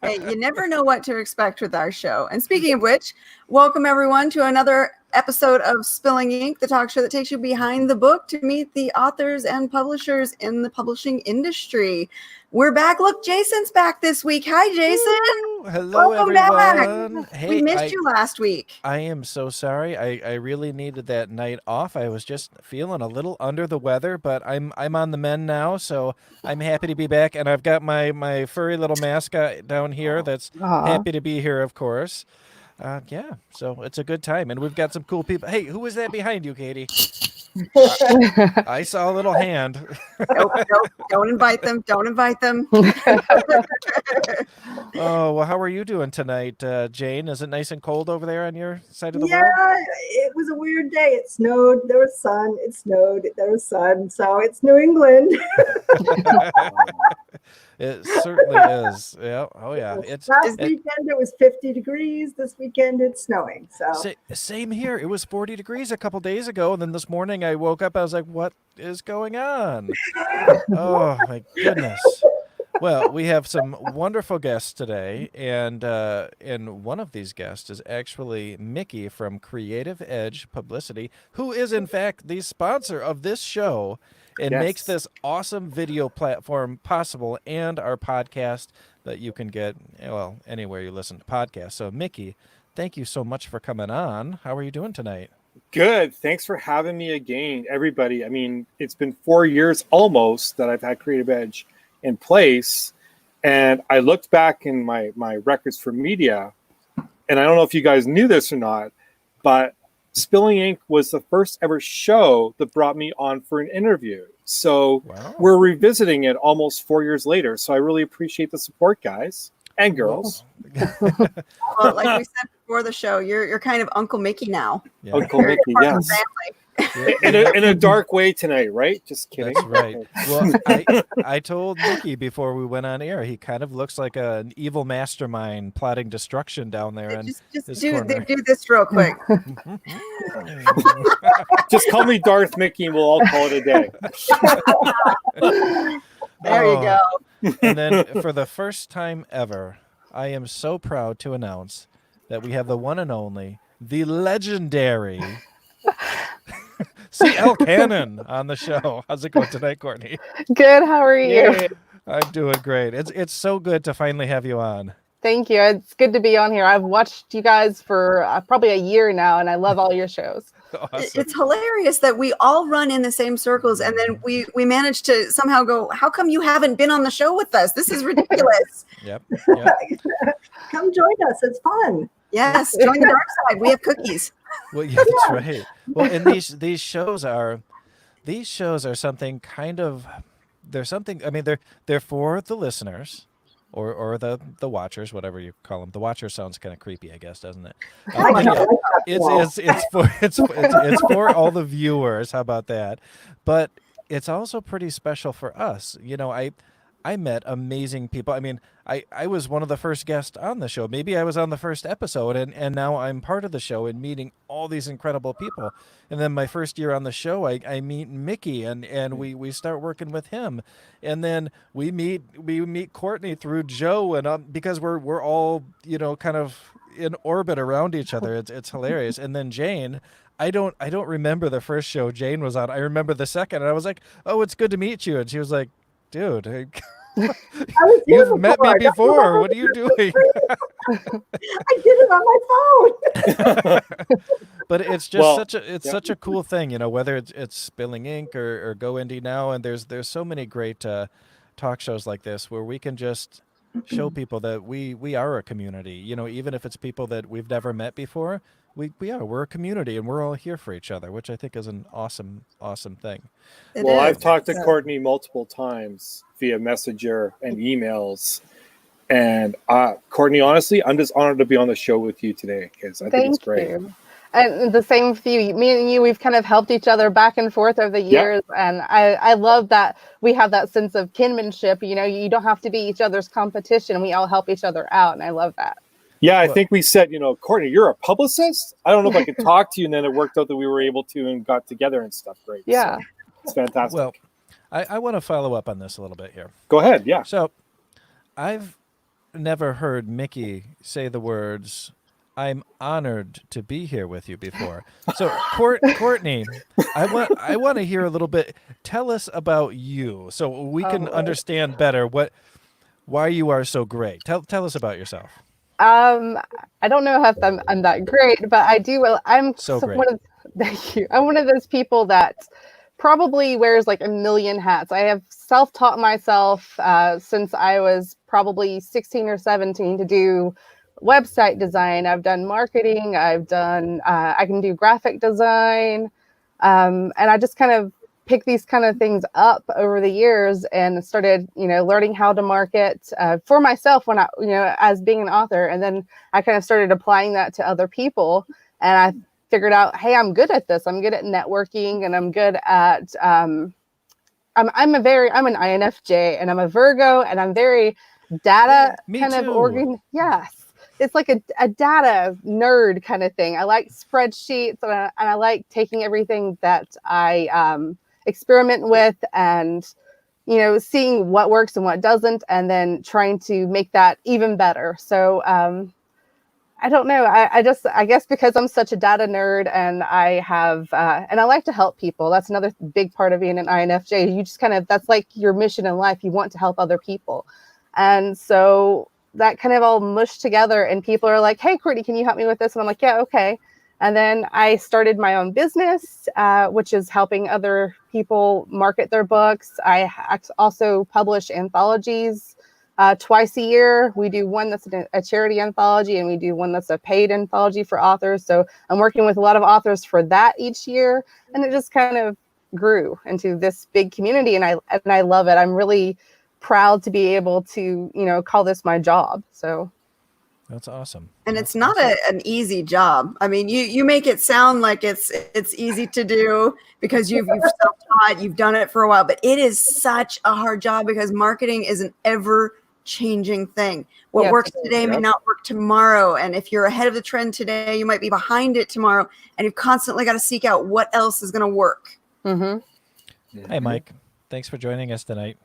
Hey, you never know what to expect with our show. And speaking of which, welcome everyone to another episode of Spilling Ink, the talk show that takes you behind the book to meet the authors and publishers in the publishing industry. We're back. Look, Jason's back this week. Hi, Jason. Ooh, hello, welcome everyone. back. Hey, we missed you last week. I am so sorry. I really needed that night off. I was just feeling a little under the weather, but I'm on the mend now, so I'm happy to be back. And I've got my furry little mascot down here that's happy to be here, of course. Yeah, so it's a good time, and we've got some cool people. Hey, who was that behind you, Katie? I saw a little hand. Nope, don't invite them. Don't invite them. Oh, well, how are you doing tonight, Jane? Is it nice and cold over there on your side of the world? Yeah, it was a weird day. It snowed, there was sun, it snowed, there was sun, so it's New England. It certainly is. Yeah. Oh, yeah. Last weekend it was 50 degrees. This weekend it's snowing. So same here. It was 40 degrees a couple days ago, and then this morning I woke up. I was like, "What is going on?" Oh my goodness. Well, we have some wonderful guests today, and one of these guests is actually Mickey from Creative Edge Publicity, who is in fact the sponsor of this show and makes this awesome video platform possible, and our podcast that you can get, well, anywhere you listen to podcasts. So, Mickey, thank you so much for coming on. How are you doing tonight? Good. Thanks for having me again, everybody. I mean, it's been 4 years almost that I've had Creative Edge in place, and I looked back in my records for media, and I don't know if you guys knew this or not, but Spilling Ink was the first ever show that brought me on for an interview. So We're revisiting it almost 4 years later. So I really appreciate the support, guys and girls. Well, like we said before the show, you're kind of Uncle Mickey now. Yeah. Uncle Mickey, yes. In a dark way tonight, right? Just kidding. That's right. Well, I told Mickey before we went on air, he kind of looks like an evil mastermind plotting destruction down there. Just do this real quick. Just call me Darth Mickey and we'll all call it a day. There you go. And then for the first time ever, I am so proud to announce that we have the one and only, the legendary C.L. Cannon on the show. How's it going tonight, Courtney? Good. How are you? Yeah. I'm doing great. It's so good to finally have you on. Thank you. It's good to be on here. I've watched you guys for probably a year now, and I love all your shows. Awesome. It's hilarious that we all run in the same circles, and then we manage to somehow go, how come you haven't been on the show with us? This is ridiculous. Yep. Come join us. It's fun. Yes, join the dark side. We have cookies. Well, yeah, that's right. Well, and these shows are something kind of, they're something. I mean, they're for the listeners, or the watchers, whatever you call them. The watcher sounds kind of creepy, I guess, doesn't it? It's for all the viewers. How about that? But it's also pretty special for us. You know, I met amazing people. I mean, I was one of the first guests on the show. Maybe I was on the first episode, and now I'm part of the show and meeting all these incredible people. And then my first year on the show, I meet Mickey, and we start working with him. And then we meet Courtney through Joe, and because we're all, kind of in orbit around each other. It's hilarious. And then Jane, I don't remember the first show Jane was on. I remember the second, and I was like, "Oh, it's good to meet you." And she was like, "Dude, you've met me before. What are you doing?" I did it on my phone. But it's just such a cool thing, whether it's Spilling Ink or Go Indie Now, and there's so many great talk shows like this where we can just show people that we are a community. Even if it's people that we've never met before, we're a community, and we're all here for each other, which I think is an awesome thing. I've talked to Courtney multiple times via Messenger and emails. And Courtney, honestly, I'm just honored to be on the show with you today because I think it's great. Thank you. And the same for you. Me and you, we've kind of helped each other back and forth over the years. Yep. And I love that we have that sense of kinship. You don't have to be each other's competition. We all help each other out. And I love that. Yeah, I think we said, Courtney, you're a publicist? I don't know if I could talk to you. And then it worked out that we were able to and got together and stuff. Great. Yeah. So, it's fantastic. Well, I want to follow up on this a little bit here. Go ahead. Yeah. So I've never heard Mickey say the words, "I'm honored to be here with you" before. So, Courtney, I want to hear a little bit. Tell us about you, so we can understand better why you are so great. Tell us about yourself. I don't know if I'm that great, but I do. Well, I'm So great. thank you. I'm one of those people that probably wears like a million hats. I have self-taught myself since I was probably 16 or 17 to do website design. I've done marketing. I can do graphic design. And I just kind of picked these kind of things up over the years and started, learning how to market for myself when as being an author. And then I kind of started applying that to other people. And I figured out, hey, I'm good at this. I'm good at networking, and I'm good at, I'm an INFJ, and I'm a Virgo, and I'm very data Yes. It's like a data nerd kind of thing. I like spreadsheets, and I like taking everything that I experiment with and, seeing what works and what doesn't, and then trying to make that even better. So I don't know. I guess because I'm such a data nerd, and I have, and I like to help people. That's another big part of being an INFJ. You just that's like your mission in life. You want to help other people. And so that kind of all mushed together, and people are like, "Hey, Courtney, can you help me with this?" And I'm like, "Yeah, okay." And then I started my own business, which is helping other people market their books. I also publish anthologies twice a year. We do one that's a charity anthology, and we do one that's a paid anthology for authors. So I'm working with a lot of authors for that each year, and it just kind of grew into this big community, and I love it. I'm really proud to be able to, call this my job. So that's awesome. And it's not an easy job. I mean, you make it sound like it's easy to do because you've self-taught, you've done it for a while, but it is such a hard job because marketing is an ever-changing thing. What works today may not work tomorrow. And if you're ahead of the trend today, you might be behind it tomorrow. And you've constantly got to seek out what else is going to work. Mm-hmm. Hey, Mike. Thanks for joining us tonight.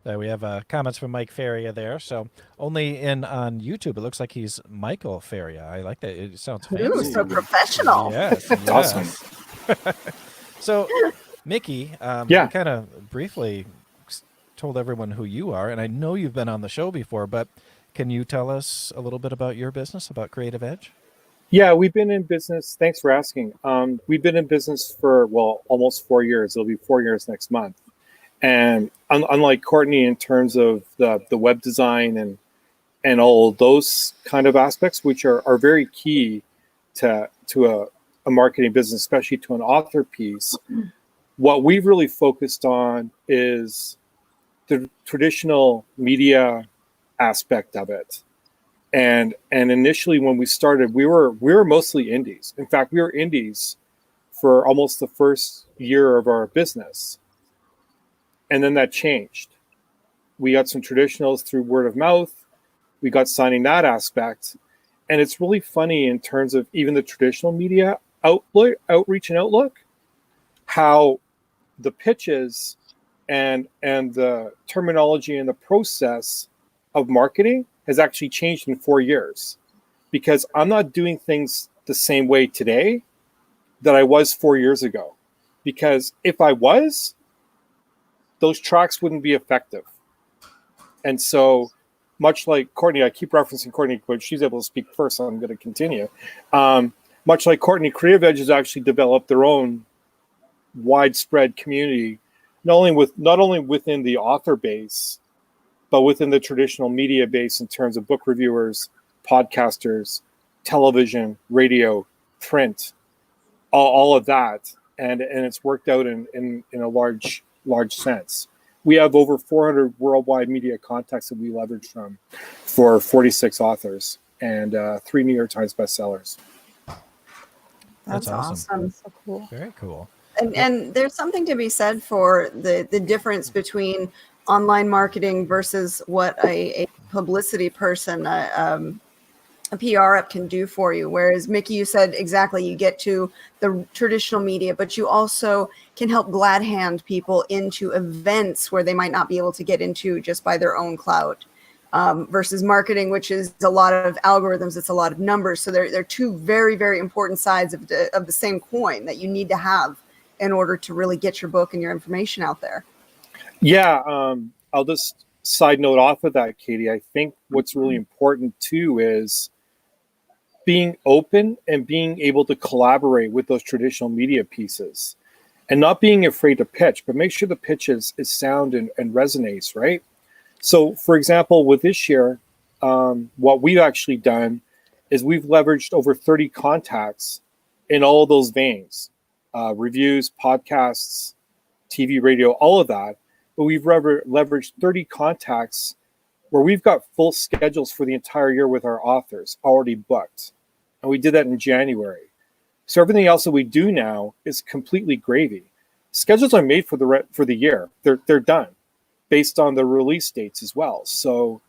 We have comments from Mike Faria there. So only on YouTube, it looks like he's Michael Faria. I like that. It sounds fancy. Ooh, so professional. Yes. Awesome. So, Mickey, you kind of briefly told everyone who you are, and I know you've been on the show before, but can you tell us a little bit about your business, about Creative Edge? Yeah, we've been in business. Thanks for asking. We've been in business for, almost 4 years. It'll be 4 years next month. And unlike Courtney in terms of the web design and all those kind of aspects, which are very key to a marketing business, especially to an author piece, what we've really focused on is the traditional media aspect of it. And initially when we started, we were mostly indies. In fact, we were indies for almost the first year of our business. And then that changed. We got some traditionals through word of mouth. We got signing that aspect. And it's really funny in terms of even the traditional media outreach and outlook, how the pitches and the terminology and the process of marketing has actually changed in 4 years. Because I'm not doing things the same way today that I was 4 years ago. Because if I was, those tracks wouldn't be effective. And so much like Courtney, I keep referencing Courtney, but she's able to speak first, so I'm going to continue. Much like Courtney, Creative Edge has actually developed their own widespread community, not only within the author base, but within the traditional media base in terms of book reviewers, podcasters, television, radio, print, all of that. And it's worked out in a large sense. We have over 400 worldwide media contacts that we leverage from for 46 authors and 3 New York Times bestsellers. That's awesome. So cool. Very cool. And there's something to be said for the difference between online marketing versus what a publicity person, a PR rep can do for you. Whereas Mickey, you said exactly, you get to the traditional media, but you also can help glad hand people into events where they might not be able to get into just by their own clout. versus marketing, which is a lot of algorithms. It's a lot of numbers. So they're two very, very important sides of the same coin that you need to have in order to really get your book and your information out there. Yeah, I'll just side note off of that, Katie. I think what's really important too is being open and being able to collaborate with those traditional media pieces and not being afraid to pitch, but make sure the pitch is sound and resonates, right? So, for example, with this year, what we've actually done is we've leveraged over 30 contacts in all of those veins, reviews, podcasts, TV, radio, all of that. But we've leveraged 30 contacts where we've got full schedules for the entire year with our authors already booked. And we did that in January. So everything else that we do now is completely gravy. Schedules are made for the year. They're done based on the release dates as well. So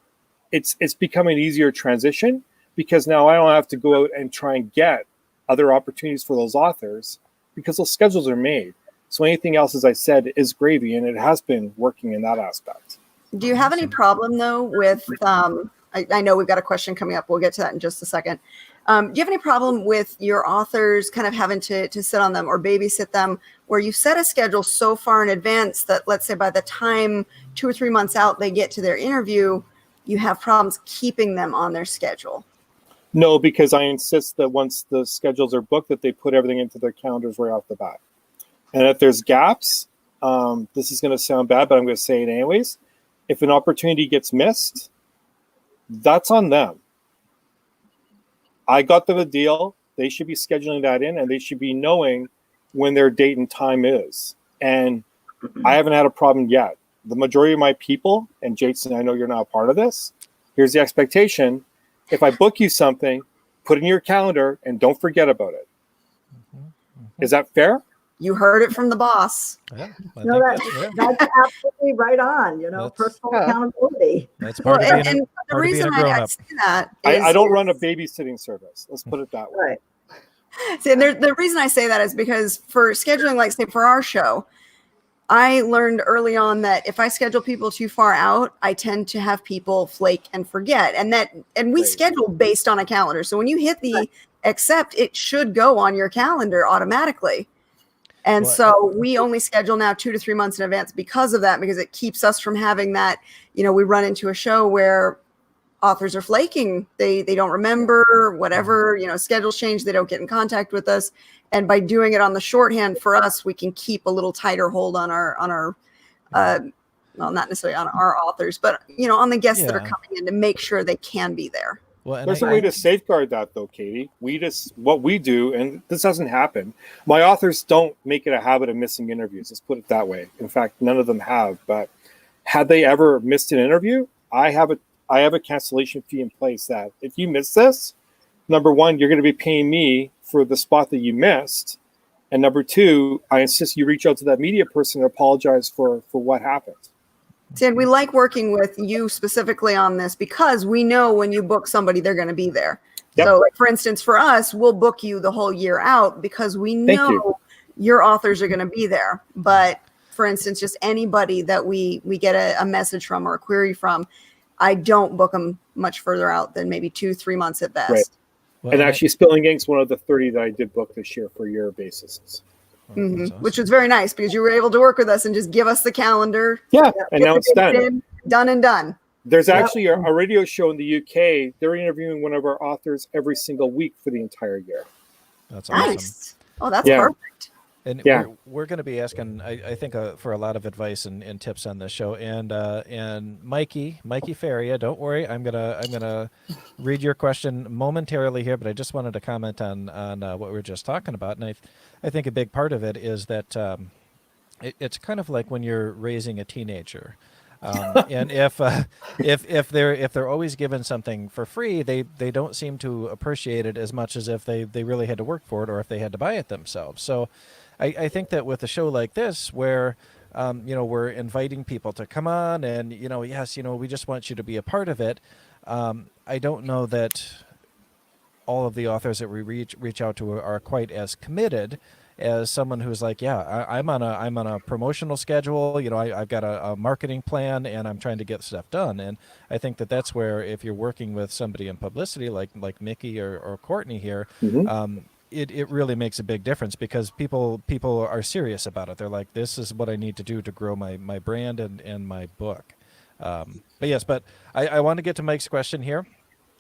it's becoming an easier transition because now I don't have to go out and try and get other opportunities for those authors because those schedules are made. So anything else, as I said, is gravy, and it has been working in that aspect. Do you have any problem, though, with, I know we've got a question coming up. We'll get to that in just a second. Do you have any problem with your authors kind of having to sit on them or babysit them where you set a schedule so far in advance that, let's say, by the time 2 or 3 months out they get to their interview, you have problems keeping them on their schedule? No, because I insist that once the schedules are booked, that they put everything into their calendars right off the bat. And if there's gaps, this is going to sound bad, but I'm going to say it anyways. If an opportunity gets missed, that's on them. I got them a deal. They should be scheduling that in, and they should be knowing when their date and time is. And I haven't had a problem yet. The majority of my people, and Jason, I know you're not a part of this, here's the expectation. If I book you something, put it in your calendar and don't forget about it. Is that fair? You heard it from the boss. Yeah, No, that's absolutely right on. Personal accountability. That's part of being, and the part of being reason a I grown-up. say that is, I don't run a babysitting service. Let's put it that way. Right. See, and the reason I say that is because for scheduling, like say for our show, I learned early on that if I schedule people too far out, I tend to have people flake and forget. And we Right. schedule based on a calendar. So when you hit the accept, it should go on your calendar automatically. And so we only schedule now 2 to 3 months in advance because of that, because it keeps us from having that, we run into a show where authors are flaking. They don't remember whatever, schedules change. They don't get in contact with us. And by doing it on the shorthand for us, we can keep a little tighter hold on our well, not necessarily on our authors, but, on the guests that are coming in to make sure they can be there. Well, and There's a way to safeguard that, though, Katie. What we do, and this doesn't happen. My authors don't make it a habit of missing interviews. Let's put it that way. In fact, none of them have. But had they ever missed an interview, I have a cancellation fee in place that if you miss this, number one, you're going to be paying me for the spot that you missed, and number two, I insist you reach out to that media person and apologize for what happened. And we like working with you specifically on this because we know when you book somebody, they're going to be there. Yep. So, like, for instance, for us, we'll book you the whole year out because we know your authors are going to be there. But for instance, just anybody that we get a message from or a query from, I don't book them much further out than maybe 2-3 months at best. Right. Well, And actually, Spilling Ink's one of the 30 that I did book this year for year basis. Mm-hmm. Awesome. Which was very nice because you were able to work with us and just give us the calendar. Yeah, and now it's done. Done and done. There's actually a radio show in the UK. They're interviewing one of our authors every single week for the entire year. That's awesome. Nice. Oh, that's perfect. And we're going to be asking, I think, for a lot of advice and tips on this show. And Mikey Faria, don't worry, I'm gonna read your question momentarily here, but I just wanted to comment on what we were just talking about. And I think a big part of it is that it's kind of like when you're raising a teenager. And if they're always given something for free, they don't seem to appreciate it as much as if they really had to work for it or if they had to buy it themselves. So I think that with a show like this, where we're inviting people to come on and yes, we just want you to be a part of it. I don't know that all of the authors that we reach out to are quite as committed as someone who's like, yeah, I'm on a promotional schedule. You know, I've got a marketing plan, and I'm trying to get stuff done. And I think that's where, if you're working with somebody in publicity like Mickey or Courtney here, it really makes a big difference, because people are serious about it. They're like, this is what I need to do to grow my brand and my book. But I want to get to Mike's question here,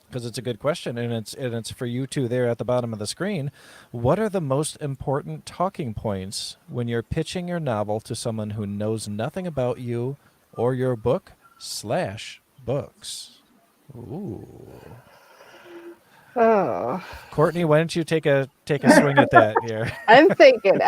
because it's a good question, and it's for you two there at the bottom of the screen. What are the most important talking points when you're pitching your novel to someone who knows nothing about you or your book/books? Ooh. Oh, Courtney, why don't you take a swing at that here? I'm thinking.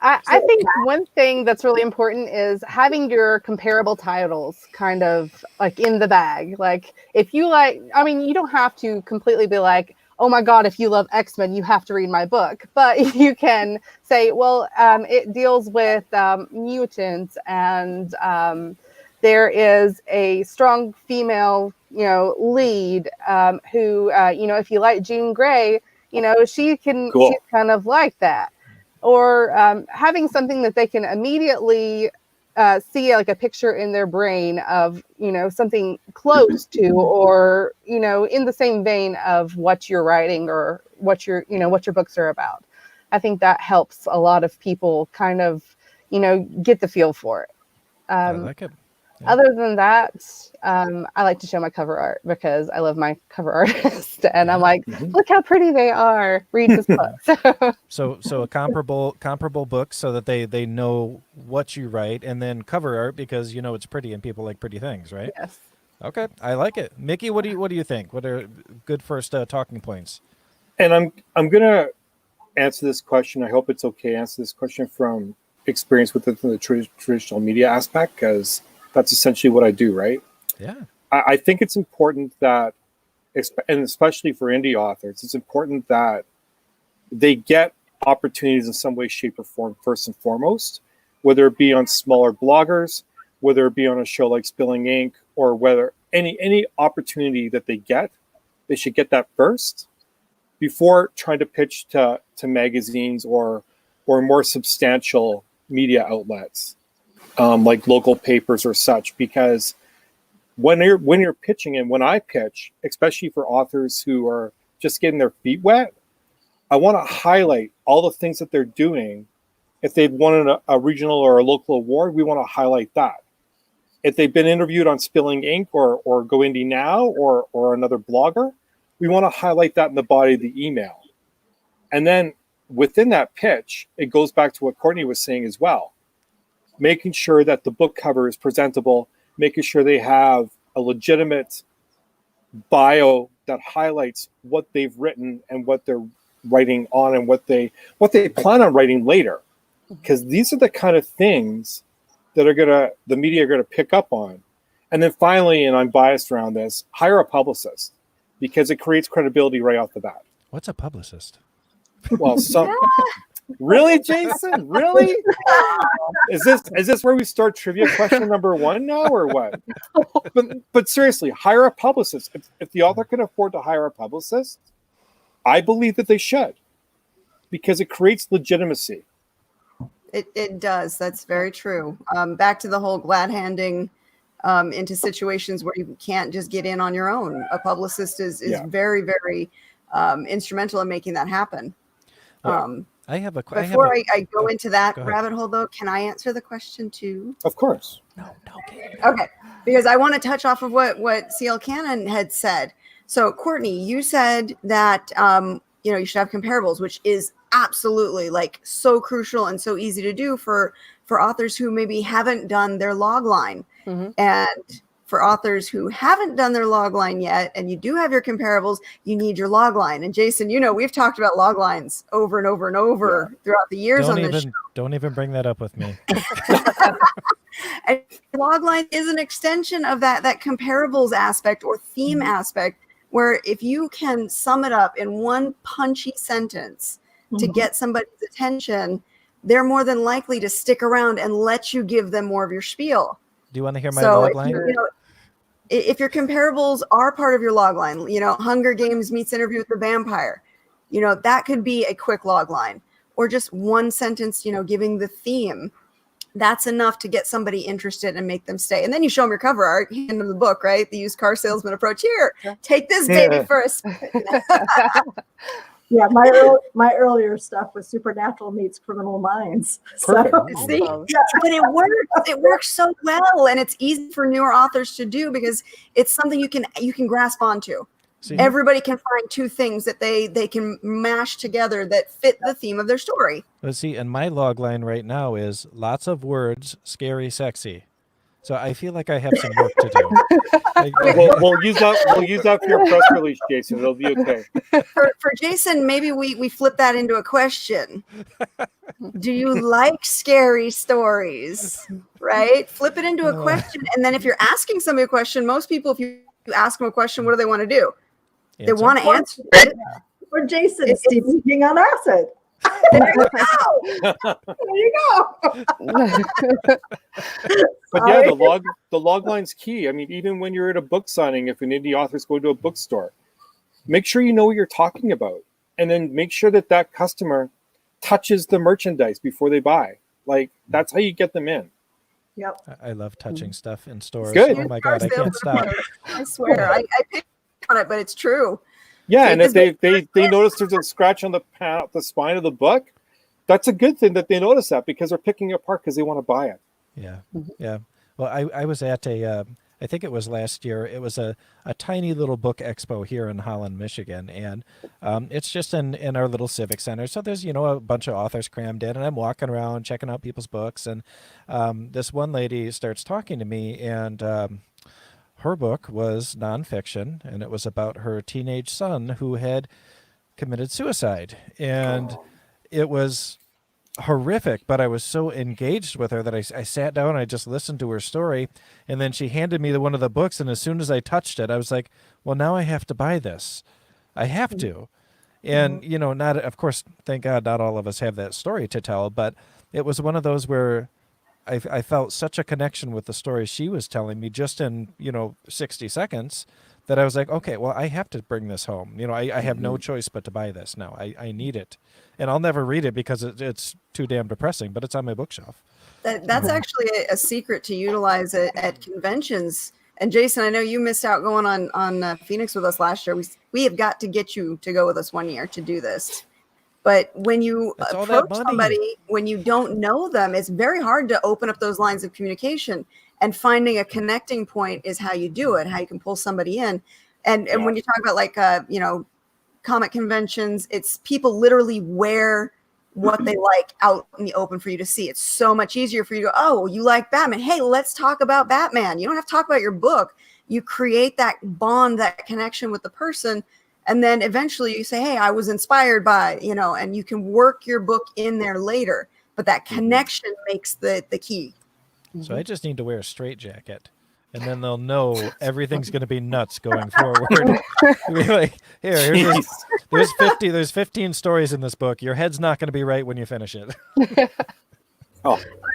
I think one thing that's really important is having your comparable titles kind of like in the bag. Like, if you like, I mean, you don't have to completely be like, oh my God, if you love X-Men, you have to read my book. But you can say, well, it deals with mutants, and there is a strong female, lead who, if you like Jean Grey, she's kind of like that. Or having something that they can immediately see, like a picture in their brain of, something close to, or, in the same vein of what you're writing, or what your books are about. I think that helps a lot of people kind of, get the feel for it. I like it. Yeah. Other than that, I like to show my cover art, because I love my cover artist, and I'm like, look how pretty they are. Read this book. So a comparable book, so that they know what you write, and then cover art, because it's pretty and people like pretty things, right? Yes. Okay, I like it. Mickey, what do you think? What are good first talking points? And I'm gonna answer this question. I hope it's okay. Answer this question from experience within the traditional media aspect, because that's essentially what I do, right? Yeah. I think it's important that, and especially for indie authors, it's important that they get opportunities in some way, shape, or form, first and foremost, whether it be on smaller bloggers, whether it be on a show like Spilling Ink, or whether any opportunity that they get, they should get that first before trying to pitch to magazines or more substantial media outlets. Like local papers or such, because when you're pitching, and when I pitch, especially for authors who are just getting their feet wet, I want to highlight all the things that they're doing. If they've won a regional or a local award, we want to highlight that. If they've been interviewed on Spilling Ink or Go Indie Now or another blogger, we want to highlight that in the body of the email. And then within that pitch, it goes back to what Courtney was saying as well. Making sure that the book cover is presentable, making sure they have a legitimate bio that highlights what they've written and what they're writing on, and what they plan on writing later. Because these are the kind of things that the media are gonna pick up on. And then finally, and I'm biased around this, hire a publicist, because it creates credibility right off the bat. What's a publicist? Well, really, Jason? Really? Is this where we start trivia question number 1 now, or what? But seriously, hire a publicist. If the author can afford to hire a publicist, I believe that they should, because it creates legitimacy. It does. That's very true. Back to the whole glad handing into situations where you can't just get in on your own. A publicist is very, very instrumental in making that happen. I have a question. Before I go into that rabbit hole, though, can I answer the question too? Of course. No. Okay, because I want to touch off of what CL Cannon had said. So, Courtney, you said that you should have comparables, which is absolutely like so crucial and so easy to do for authors who maybe haven't done their log line, and for authors who haven't done their log line yet, and you do have your comparables, you need your log line. And Jason, we've talked about log lines over and over and over throughout the years on this show. Don't even bring that up with me. And log line is an extension of that comparables aspect or theme aspect, where if you can sum it up in one punchy sentence to get somebody's attention, they're more than likely to stick around and let you give them more of your spiel. Do you want to hear my log line? If your comparables are part of your log line, Hunger Games meets Interview with the Vampire, that could be a quick log line or just one sentence, giving the theme. That's enough to get somebody interested and make them stay. And then you show them your cover art, hand them the book, right? The used car salesman approach. Here, take this baby first. Yeah, my earlier stuff was Supernatural meets Criminal Minds. Perfect. So, See? But it works. It works so well, and it's easy for newer authors to do because it's something you can grasp onto. See, Everybody can find two things that they can mash together that fit the theme of their story. let's see, and my log line right now is lots of words, scary, sexy. So I feel like I have some work to do. We'll use that for your press release, Jason. It'll be okay. For Jason, maybe we flip that into a question. Do you like scary stories? Right? Flip it into a question. And then if you're asking somebody a question, most people, if you ask them a question, what do they want to do? They want to answer it. or Jason sleeping on acid. There you go. There you go. But yeah, the log line's key. I mean, even when you're at a book signing, if an indie author's going to a bookstore, make sure you know what you're talking about, and then make sure that customer touches the merchandise before they buy. Like, that's how you get them in. Yep. I love touching stuff in stores. Good. Oh my God, I can't stop. I swear, I pick on it, but it's true. Yeah, and if they notice there's a scratch on the spine of the book, that's a good thing that they notice that, because they're picking it apart because they want to buy it. Yeah, yeah. Well, I was at I think it was last year. It was a tiny little book expo here in Holland, Michigan, and it's just in our little civic center. So there's a bunch of authors crammed in, and I'm walking around checking out people's books, and this one lady starts talking to me, and her book was nonfiction, and it was about her teenage son who had committed suicide, and it was horrific, but I was so engaged with her that I sat down and I just listened to her story, and then she handed me one of the books, and as soon as I touched it, I was like, well, now I have to buy this. I have to. And, not, of course, thank God not all of us have that story to tell, but it was one of those where I felt such a connection with the story she was telling me just in, 60 seconds that I was like, okay, well, I have to bring this home. I have no choice but to buy this now. I need it. And I'll never read it because it's too damn depressing, but it's on my bookshelf. That's actually a secret to utilize it at conventions. And Jason, I know you missed out going on Phoenix with us last year. We have got to get you to go with us one year to do this. But when you approach somebody, when you don't know them, it's very hard to open up those lines of communication. And finding a connecting point is how you do it, how you can pull somebody in. And when you talk about comic conventions, it's people literally wear what they like out in the open for you to see. It's so much easier for you to go, oh, you like Batman. Hey, let's talk about Batman. You don't have to talk about your book. You create that bond, that connection with the person. And then eventually you say, hey, I was inspired by, and you can work your book in there later. But that connection makes the key. So I just need to wear a straitjacket, and then they'll know everything's going to be nuts going forward. Be like, there's 15 stories in this book. Your head's not going to be right when you finish it.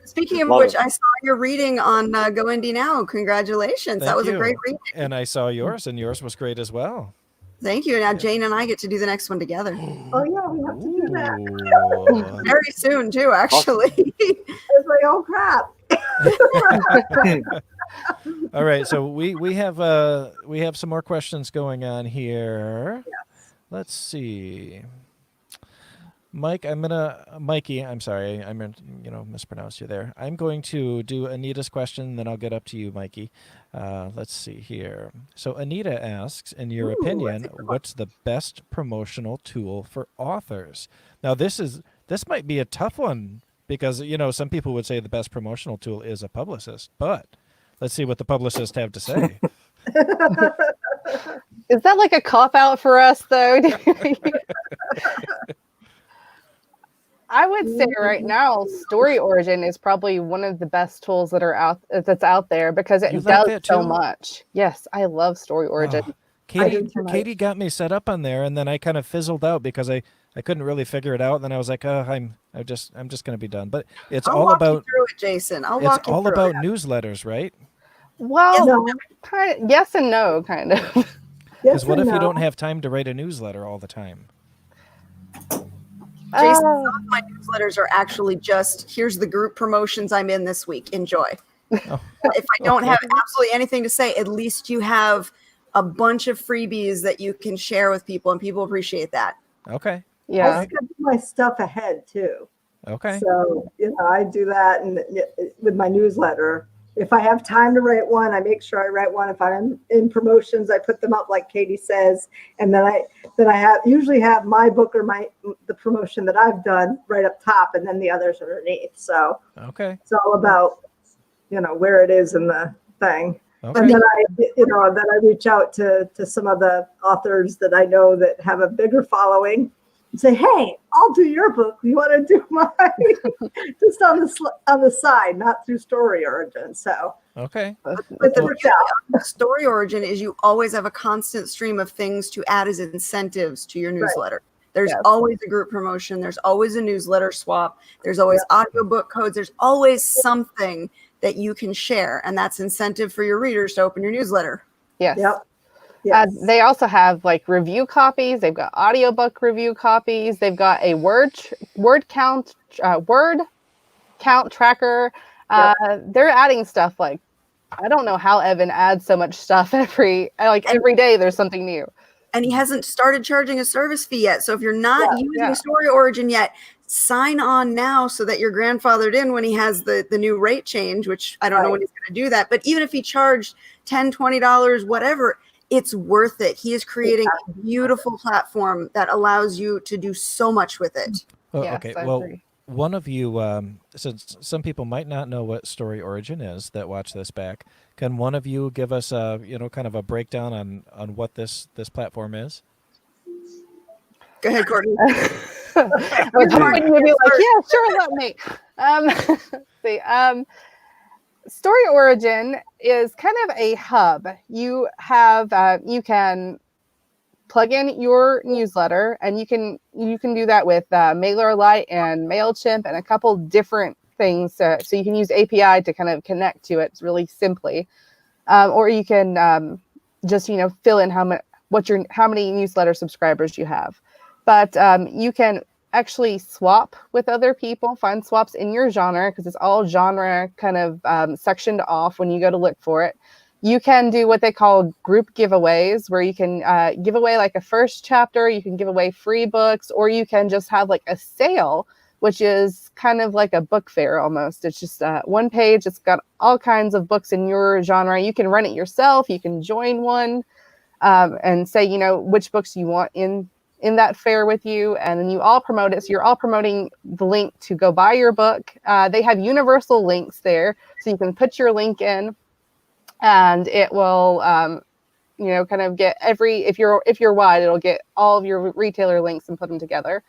Speaking of which, I saw your reading on Go Indie Now. Congratulations. That was a great reading. And I saw yours, and yours was great as well. Thank you. Now Jane and I get to do the next one together. Oh yeah, we have to do that. Very soon too, actually. It's like, oh crap. All right, so we have some more questions going on here. Yes. Let's see. Mikey, I'm sorry, I mispronounced you there. I'm going to do Anita's question, then I'll get up to you, Mikey. Let's see here. So Anita asks, in your opinion, what's the best promotional tool for authors? Now this might be a tough one because, some people would say the best promotional tool is a publicist, but let's see what the publicists have to say. Is that like a cop-out for us, though? I would say right now, Story Origin is probably one of the best tools that's out there because it does so much. Yes, I love Story Origin. Oh, Katie got me set up on there, and then I kind of fizzled out because I couldn't really figure it out. And then I was like, I'm just going to be done. But it's I'll all walk about you through it, Jason. It's all about newsletters, right? Well, yes and no, kind of. Because what if you don't have time to write a newsletter all the time? Jason, some of my newsletters are actually just, here's the group promotions I'm in this week. Enjoy. Oh. If I don't have absolutely anything to say, at least you have a bunch of freebies that you can share with people, and people appreciate that. Okay. Yeah. I schedule my stuff ahead too. Okay. So, I do that and with my newsletter. If I have time to write one, I make sure I write one. If I'm in promotions, I put them up like Katie says, and then I usually have my book or the promotion that I've done right up top, and then the others underneath. So Okay. it's all about where it is in the thing. Okay. And then I reach out to some of the authors that I know that have a bigger following and say, hey, I'll do your book. You want to do mine? Just on the side, not through Story Origin. So Okay. But the beauty of Story Origin is you always have a constant stream of things to add as incentives to your newsletter. There's always a group promotion. There's always a newsletter swap. There's always audiobook codes. There's always something that you can share. And that's incentive for your readers to open your newsletter. Yes. Yep. Yes. They also have like review copies. They've got audiobook review copies. They've got a word count tracker. They're adding stuff like, I don't know how Evan adds so much stuff every day. There's something new. And he hasn't started charging a service fee yet. So if you're not using Story Origin yet, sign on now so that you're grandfathered in when he has the new rate change, which I don't know when he's going to do that. But even if he charged $10, $20, whatever, it's worth it. He is creating a beautiful platform that allows you to do so much with it. Well, Yes, okay. I Well, agree. one of you, since some people might not know what Story Origin is that watch this back, can one of you give us a kind of a breakdown on what this platform is? Go ahead, Courtney. I was hoping you'd be like, yeah, sure, let me. Story Origin is kind of a hub. You have you can plug in your newsletter, and you can do that with MailerLite and MailChimp and a couple different things. So you can use API to kind of connect to it really simply, or you can just fill in how many newsletter subscribers you have. But you can actually swap with other people, find swaps in your genre, because it's all genre kind of sectioned off when you go to look for it. You can do what they call group giveaways, where you can give away like a first chapter, you can give away free books, or you can just have like a sale, which is kind of like a book fair almost. It's just one page. It's got all kinds of books in your genre. You can run it yourself. You can join one and say, which books you want in that fair with you, and then you all promote it. So you're all promoting the link to go buy your book. They have universal links there, so you can put your link in, and it will, kind of get if you're wide, it'll get all of your retailer links and put them together.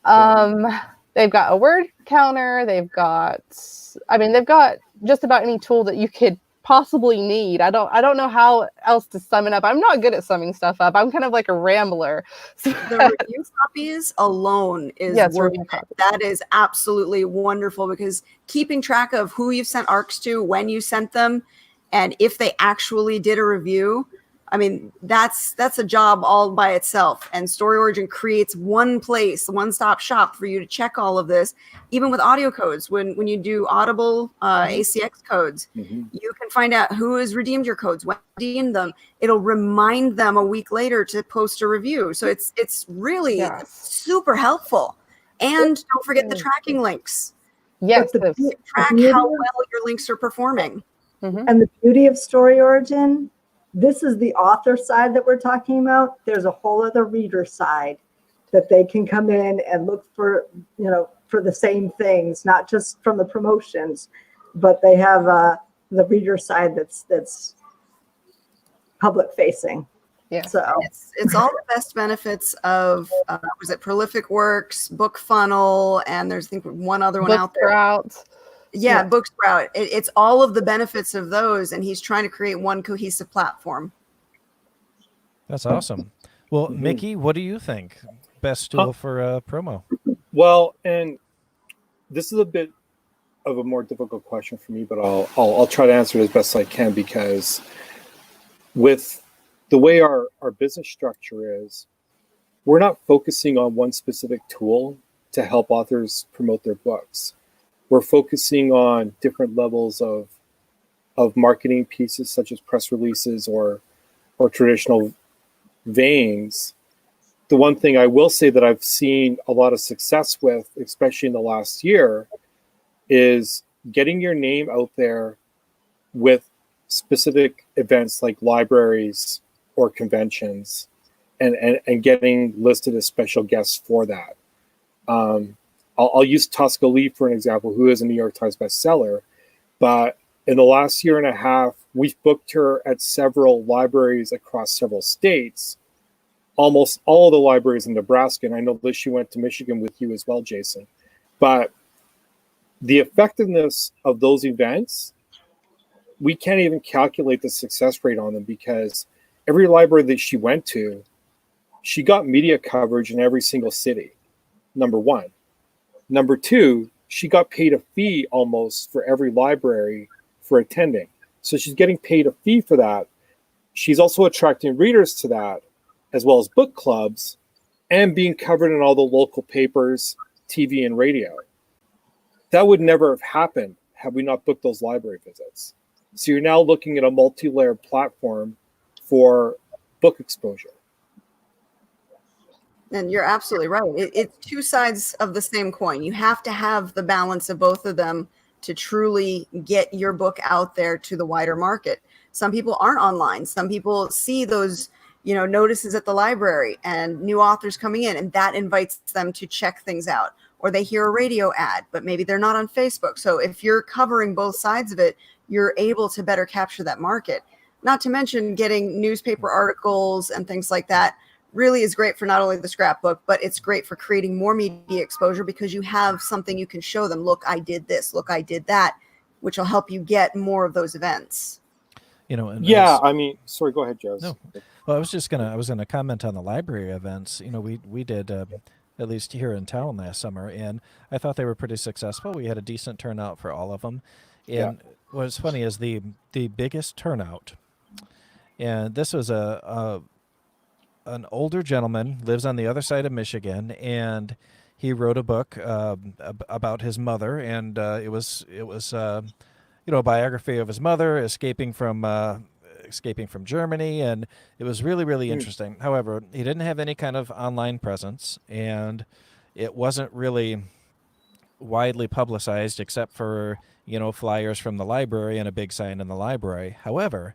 They've got a word counter. They've got just about any tool that you could possibly need. I don't know how else to sum it up. I'm not good at summing stuff up. I'm kind of like a rambler. The review copies alone is worth it. That is absolutely wonderful, because keeping track of who you've sent ARCs to, when you sent them, and if they actually did a review, I mean, that's a job all by itself. And Story Origin creates one place, one-stop shop for you to check all of this. Even with audio codes, when you do Audible ACX codes, you can find out who has redeemed your codes, when redeemed them. It'll remind them a week later to post a review. So it's really super helpful. And don't forget the tracking links. Yes, track how well your links are performing. And the beauty of Story Origin, this is the author side that we're talking about. There's a whole other reader side that they can come in and look for, for the same things, not just from the promotions, but they have the reader side that's public facing. Yeah. So it's all the best benefits of was it Prolific Works, Book Funnel, and there's I think one other one out there. Sprout. Yeah, Booksprout. It's all of the benefits of those, and he's trying to create one cohesive platform. That's awesome. Well, Mickey, what do you think? Best tool for promo? Well, and this is a bit of a more difficult question for me, but I'll try to answer it as best I can, because with the way our business structure is, we're not focusing on one specific tool. to help authors promote their books. We're focusing on different levels of marketing pieces, such as press releases or traditional veins. The one thing I will say that I've seen a lot of success with, especially in the last year, is getting your name out there with specific events like libraries or conventions, and getting listed as special guests for that. I'll use Tosca Lee for an example, who is a New York Times bestseller, but in the last year and a half, we've booked her at several libraries across several states, almost all the libraries in Nebraska. And I know that she went to Michigan with you as well, Jason. But the effectiveness of those events, we can't even calculate the success rate on them, because every library that she went to, she got media coverage in every single city, number one. Number two, she got paid a fee almost for every library for attending. So she's getting paid a fee for that. She's also attracting readers to that, as well as book clubs, and being covered in all the local papers, TV, and radio. That would never have happened had we not booked those library visits. So you're now looking at a multi-layered platform for book exposure. And you're absolutely right. It's two sides of the same coin. You have to have the balance of both of them to truly get your book out there to the wider market. Some people aren't online. Some people see those, notices at the library and new authors coming in, and that invites them to check things out. Or they hear a radio ad, but maybe they're not on Facebook. So if you're covering both sides of it, you're able to better capture that market. Not to mention getting newspaper articles and things like that really is great for not only the scrapbook, but it's great for creating more media exposure, because you have something you can show them. Look, I did this. Look, I did that, which will help you get more of those events. Sorry, go ahead, Joe. No, well, I was gonna comment on the library events. We did at least here in town last summer, and I thought they were pretty successful. We had a decent turnout for all of them, and what's funny is the biggest turnout, and this was an older gentleman, lives on the other side of Michigan, and he wrote a book about his mother, and it was a biography of his mother escaping from Germany, and it was really, really interesting. However, he didn't have any kind of online presence, and it wasn't really widely publicized except for flyers from the library and a big sign in the library. However,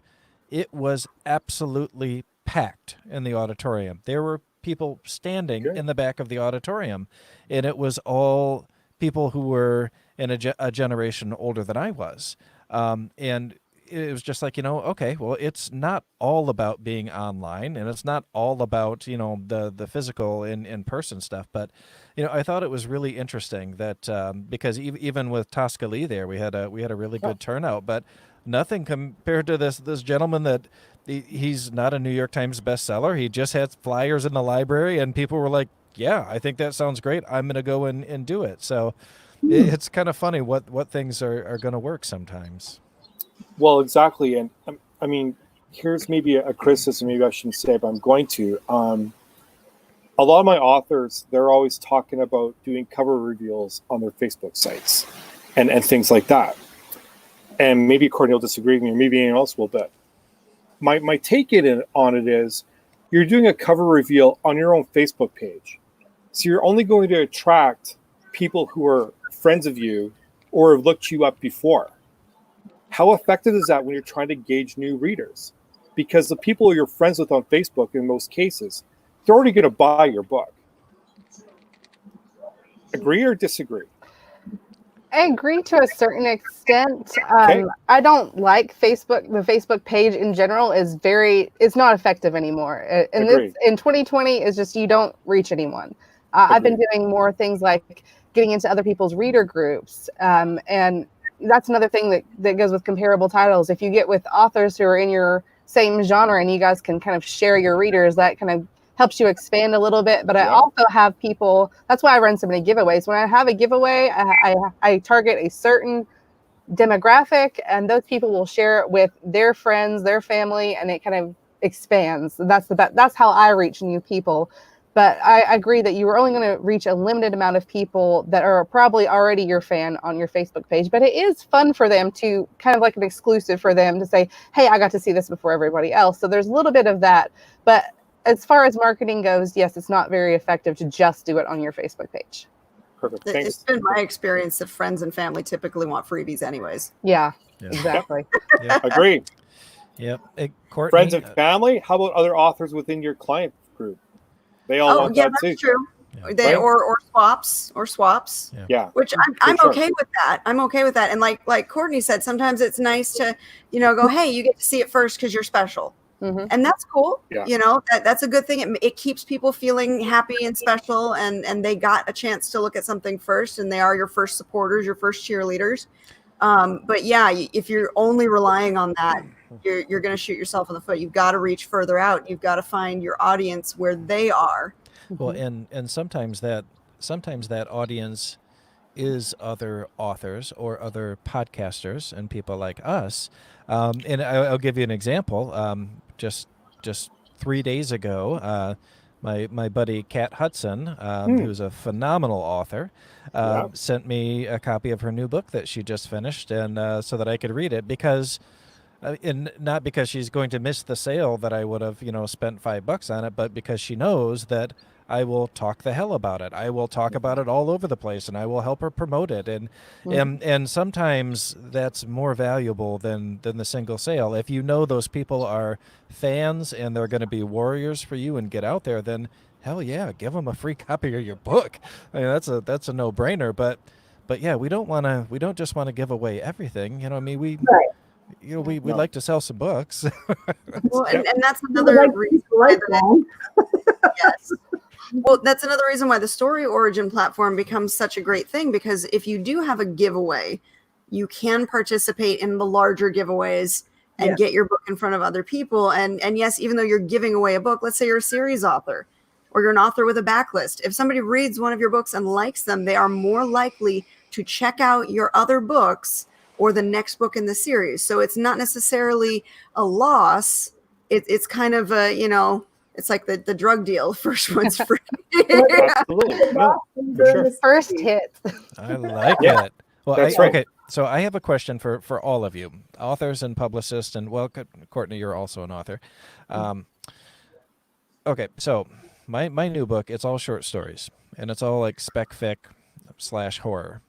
it was absolutely packed in the auditorium. There were people standing in the back of the auditorium, and it was all people who were in a generation older than I was. And it was just like, okay, well, it's not all about being online, and it's not all about, the physical in-person stuff. But, I thought it was really interesting that because even with Tosca Lee there, we had a really good turnout, but nothing compared to this gentleman that he's not a New York Times bestseller. He just had flyers in the library, and people were like, yeah, I think that sounds great. I'm going to go and do it. So it's kind of funny what things are going to work sometimes. Well, exactly. And I mean, here's maybe a criticism, maybe I shouldn't say, but I'm going to. A lot of my authors, they're always talking about doing cover reveals on their Facebook sites and things like that. And maybe Courtney will disagree with me, or maybe anyone else will, but my take on it is you're doing a cover reveal on your own Facebook page. So you're only going to attract people who are friends of you or have looked you up before. How effective is that when you're trying to gauge new readers? Because the people you're friends with on Facebook, in most cases, they're already going to buy your book. Agree or disagree? I agree to a certain extent. Okay. I don't like Facebook. The Facebook page in general it's not effective anymore. And this in 2020 is just, you don't reach anyone. I've been doing more things like getting into other people's reader groups. And that's another thing that goes with comparable titles. If you get with authors who are in your same genre and you guys can kind of share your readers, that kind of helps you expand a little bit. But I also have people, that's why I run so many giveaways. When I have a giveaway, I target a certain demographic, and those people will share it with their friends, their family, and it kind of expands. That's how I reach new people. But I agree that you are only going to reach a limited amount of people that are probably already your fan on your Facebook page. But it is fun for them to kind of like an exclusive for them to say, hey, I got to see this before everybody else. So there's a little bit of that. But as far as marketing goes, yes, it's not very effective to just do it on your Facebook page. Perfect. It's Thanks. been my experience that friends and family typically want freebies anyways. Yeah, Yeah. exactly. Yep. Agree. Yep. Hey, Courtney, Friends and family. How about other authors within your client group? They all Oh, want yeah, that that's too. true. Yeah. They Right? or swaps. Yeah. Which I'm sure. okay with that. I'm okay with that. And like Courtney said, sometimes it's nice to, go, hey, you get to see it first because you're special. Mhm. And that's cool. Yeah. That's a good thing. It keeps people feeling happy and special, and they got a chance to look at something first, and they are your first supporters, your first cheerleaders. But yeah, if you're only relying on that, you're going to shoot yourself in the foot. You've got to reach further out. You've got to find your audience where they are. Well, and sometimes that audience is other authors or other podcasters and people like us. And I'll give you an example. Just 3 days ago, my buddy Kat Hudson, who's a phenomenal author, sent me a copy of her new book that she just finished, and so that I could read it because. And not because she's going to miss the sale that I would have, spent $5 on it, but because she knows that I will talk the hell about it. I will talk about it all over the place, and I will help her promote it. And sometimes that's more valuable than the single sale. If you know those people are fans and they're going to be warriors for you and get out there, then hell yeah, give them a free copy of your book. I mean, that's a no-brainer. But yeah, we don't just want to give away everything. We. Right. We like to sell some books. Well, and that's another reason why yes. Well, that's another reason why the Story Origin platform becomes such a great thing, because if you do have a giveaway, you can participate in the larger giveaways and get your book in front of other people. And yes, even though you're giving away a book, let's say you're a series author or you're an author with a backlist. If somebody reads one of your books and likes them, they are more likely to check out your other books or the next book in the series. So it's not necessarily a loss. It's kind of a, it's like the drug deal. First one's free. Absolutely. No, for sure. First hit. I like Yeah, it. Well, that's right. Okay, so I have a question for all of you, authors and publicists, and well, Courtney, you're also an author. Okay, so my new book, it's all short stories, and it's all like spec fic / horror,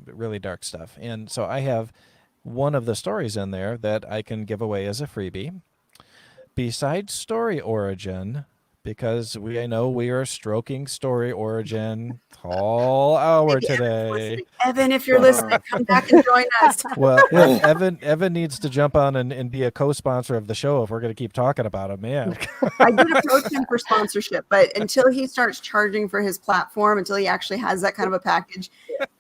really dark stuff. And so I have one of the stories in there that I can give away as a freebie. Besides Story Origin, because I know we are stroking Story Origin all hour today. Evan, if you're listening, come back and join us. Well, Evan needs to jump on and be a co-sponsor of the show if we're going to keep talking about him, man. I did approach him for sponsorship, but until he starts charging for his platform, until he actually has that kind of a package,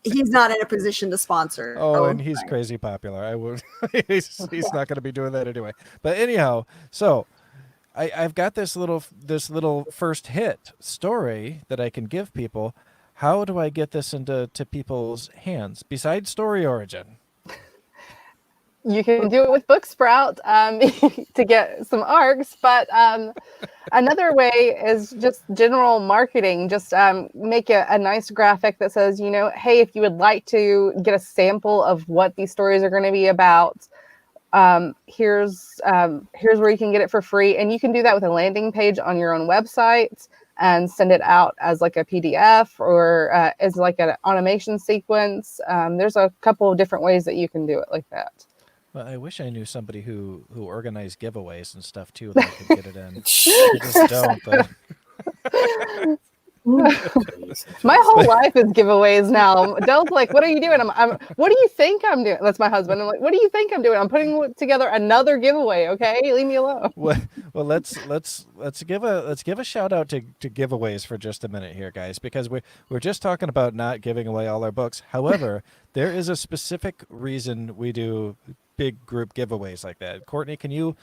he's not in a position to sponsor. Oh, and he's crazy popular. I would. He's not going to be doing that anyway. But anyhow, so I've got this little first hit story that I can give people. How do I get this into people's hands besides Story Origin? You can do it with Booksprout to get some ARCs, but another way is just general marketing. Just make a nice graphic that says, hey, if you would like to get a sample of what these stories are going to be about, here's where you can get it for free. And you can do that with a landing page on your own website and send it out as like a PDF or as like an automation sequence. There's a couple of different ways that you can do it like that. Well, I wish I knew somebody who organized giveaways and stuff too that I could get it in. I just don't. But... My whole life is giveaways now. Dell's like, what are you doing? I'm what do you think I'm doing? That's my husband. I'm like, what do you think I'm doing? I'm putting together another giveaway. Okay, leave me alone. Well, let's give a shout out to giveaways for just a minute here, guys, because we're just talking about not giving away all our books. However, there is a specific reason we do big group giveaways like that. Courtney, can you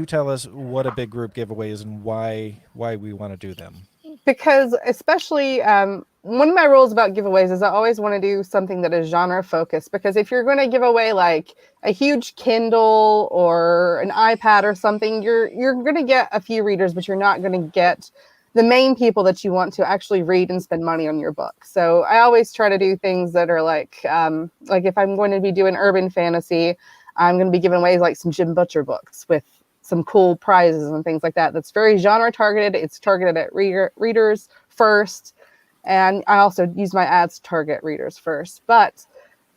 tell us what a big group giveaway is and why we want to do them? Because especially one of my rules about giveaways is I always want to do something that is genre focused, because if you're going to give away like a huge Kindle or an iPad or something, you're going to get a few readers, but you're not going to get the main people that you want to actually read and spend money on your book. So I always try to do things that are like if I'm going to be doing urban fantasy, I'm going to be giving away like some Jim Butcher books with some cool prizes and things like that. That's very genre targeted. It's targeted at readers first. And I also use my ads to target readers first. But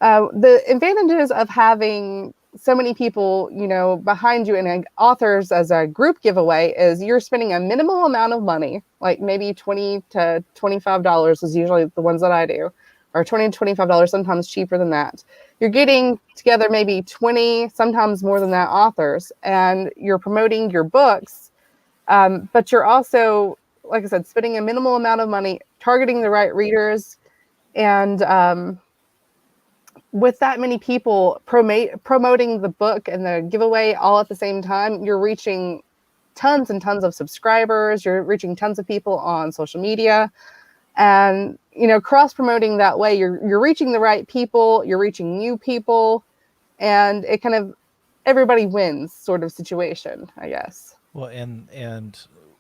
the advantages of having so many people, behind you and authors as a group giveaway is you're spending a minimal amount of money, like maybe $20 to $25 is usually the ones that I do, or $20 to $25, sometimes cheaper than that. You're getting together maybe 20, sometimes more than that, authors, and you're promoting your books. But you're also, like I said, spending a minimal amount of money, targeting the right readers, and with that many people promoting the book and the giveaway all at the same time, you're reaching tons and tons of subscribers. You're reaching tons of people on social media, and cross promoting that way, you're reaching the right people. You're reaching new people, and it kind of everybody wins sort of situation, I guess. Well, and